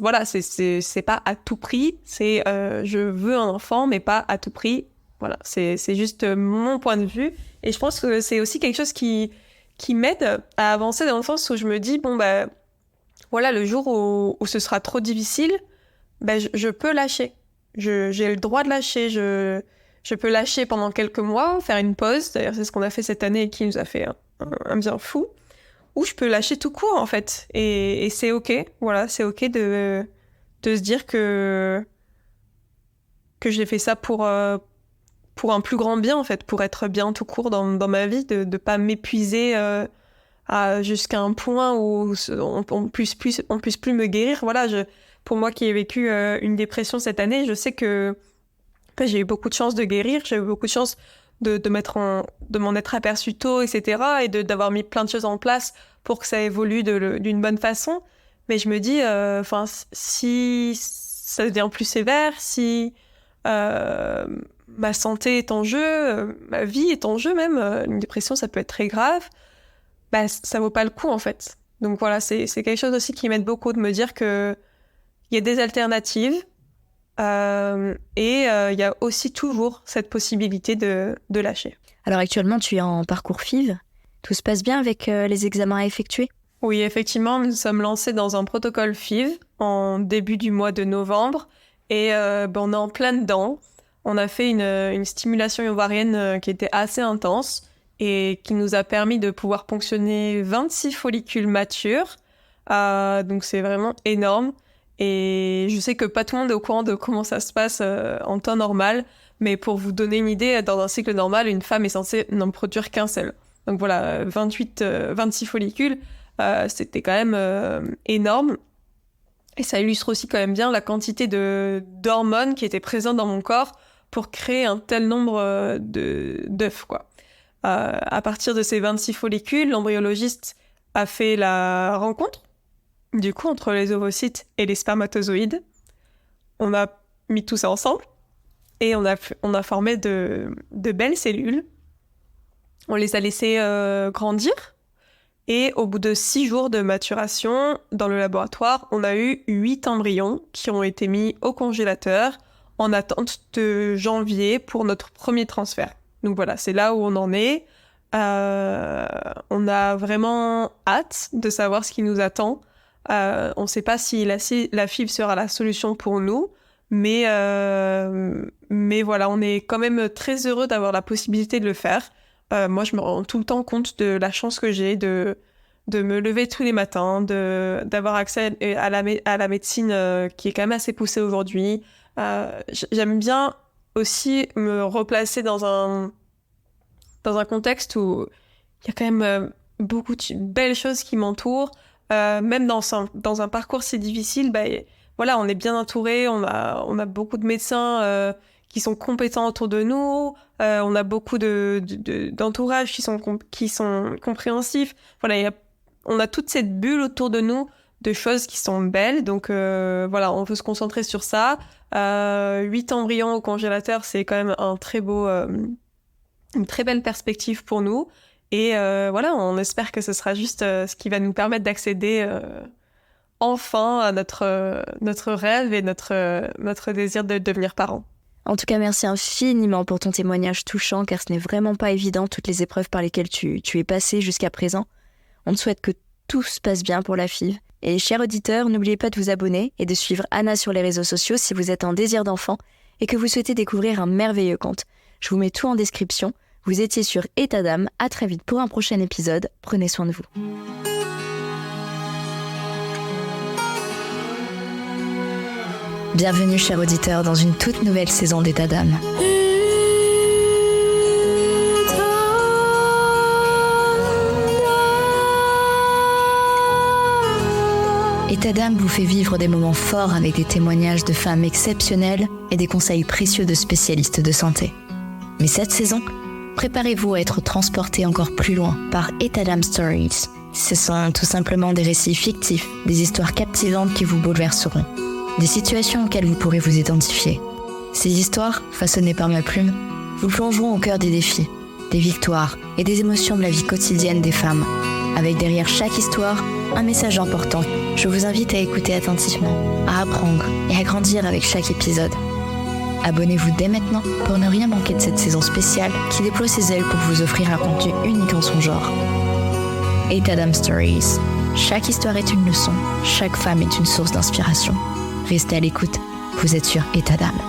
voilà, c'est pas à tout prix, c'est je veux un enfant mais pas à tout prix. Voilà, c'est juste mon point de vue. Et je pense que c'est aussi quelque chose qui m'aide à avancer dans le sens où je me dis, voilà, le jour où ce sera trop difficile, je peux lâcher. J'ai le droit de lâcher. Je peux lâcher pendant quelques mois, faire une pause. D'ailleurs, c'est ce qu'on a fait cette année et qui nous a fait un bien fou. Ou je peux lâcher tout court, en fait. Et c'est OK. Voilà, c'est OK de se dire que j'ai fait ça pour un plus grand bien, en fait, pour être bien tout court dans ma vie, de ne pas m'épuiser jusqu'à un point où on puisse plus me guérir. Voilà, pour moi qui ai vécu une dépression cette année, je sais que j'ai eu beaucoup de chance de guérir, j'ai eu beaucoup de chance de m'en être aperçue tôt, etc. et d'avoir mis plein de choses en place pour que ça évolue d'une bonne façon. Mais je me dis, si ça devient plus sévère, si ma santé est en jeu, ma vie est en jeu même, une dépression, ça peut être très grave, ça vaut pas le coup, en fait. Donc voilà, c'est quelque chose aussi qui m'aide beaucoup de me dire qu'il y a des alternatives, et il y a aussi toujours cette possibilité de lâcher. Alors actuellement, tu es en parcours FIV. Tout se passe bien avec les examens à effectuer ? Oui, effectivement, nous sommes lancés dans un protocole FIV en début du mois de novembre et on est en plein dedans. On a fait une stimulation ovarienne qui était assez intense et qui nous a permis de pouvoir ponctionner 26 follicules matures. Donc c'est vraiment énorme. Et je sais que pas tout le monde est au courant de comment ça se passe en temps normal, mais pour vous donner une idée, dans un cycle normal, une femme est censée n'en produire qu'un seul. Donc voilà, 26 follicules, c'était quand même énorme. Et ça illustre aussi quand même bien la quantité d'hormones qui étaient présentes dans mon corps pour créer un tel nombre d'œufs, quoi. À partir de ces 26 follicules, l'embryologiste a fait la rencontre du coup, entre les ovocytes et les spermatozoïdes. On a mis tout ça ensemble et on a formé de belles cellules. On les a laissées grandir et au bout de 6 jours de maturation dans le laboratoire, on a eu 8 embryons qui ont été mis au congélateur en attente de janvier pour notre premier transfert. Donc voilà, c'est là où on en est. On a vraiment hâte de savoir ce qui nous attend. On ne sait pas si la FIV sera la solution pour nous, mais voilà, on est quand même très heureux d'avoir la possibilité de le faire. Moi, je me rends tout le temps compte de la chance que j'ai de me lever tous les matins, d'avoir accès à la médecine qui est quand même assez poussée aujourd'hui. J'aime bien aussi me replacer dans un contexte où il y a quand même beaucoup de belles choses qui m'entourent. Même dans un parcours si difficile, voilà, on est bien entouré, on a beaucoup de médecins qui sont compétents autour de nous, on a beaucoup d'entourage qui sont compréhensifs. Voilà, on a toute cette bulle autour de nous de choses qui sont belles, donc voilà, on peut se concentrer sur ça. 8 embryons au congélateur, c'est quand même une très belle perspective pour nous. Et voilà, on espère que ce sera juste ce qui va nous permettre d'accéder enfin à notre rêve et notre désir de devenir parents. En tout cas, merci infiniment pour ton témoignage touchant, car ce n'est vraiment pas évident toutes les épreuves par lesquelles tu es passé jusqu'à présent. On te souhaite que tout se passe bien pour la FIV. Et chers auditeurs, n'oubliez pas de vous abonner et de suivre Anna sur les réseaux sociaux si vous êtes en désir d'enfant et que vous souhaitez découvrir un merveilleux conte. Je vous mets tout en description. Vous étiez sur État d'âme. À très vite pour un prochain épisode. Prenez soin de vous. Bienvenue, chers auditeurs, dans une toute nouvelle saison d'État d'âme. État d'âme vous fait vivre des moments forts avec des témoignages de femmes exceptionnelles et des conseils précieux de spécialistes de santé. Mais cette saison, préparez-vous à être transporté encore plus loin par État d'âme Stories. Ce sont tout simplement des récits fictifs, des histoires captivantes qui vous bouleverseront, des situations auxquelles vous pourrez vous identifier. Ces histoires, façonnées par ma plume, vous plongeront au cœur des défis, des victoires et des émotions de la vie quotidienne des femmes. Avec derrière chaque histoire, un message important. Je vous invite à écouter attentivement, à apprendre et à grandir avec chaque épisode. Abonnez-vous dès maintenant pour ne rien manquer de cette saison spéciale qui déploie ses ailes pour vous offrir un contenu unique en son genre. État d'âme Stories. Chaque histoire est une leçon, chaque femme est une source d'inspiration. Restez à l'écoute, vous êtes sur État d'âme.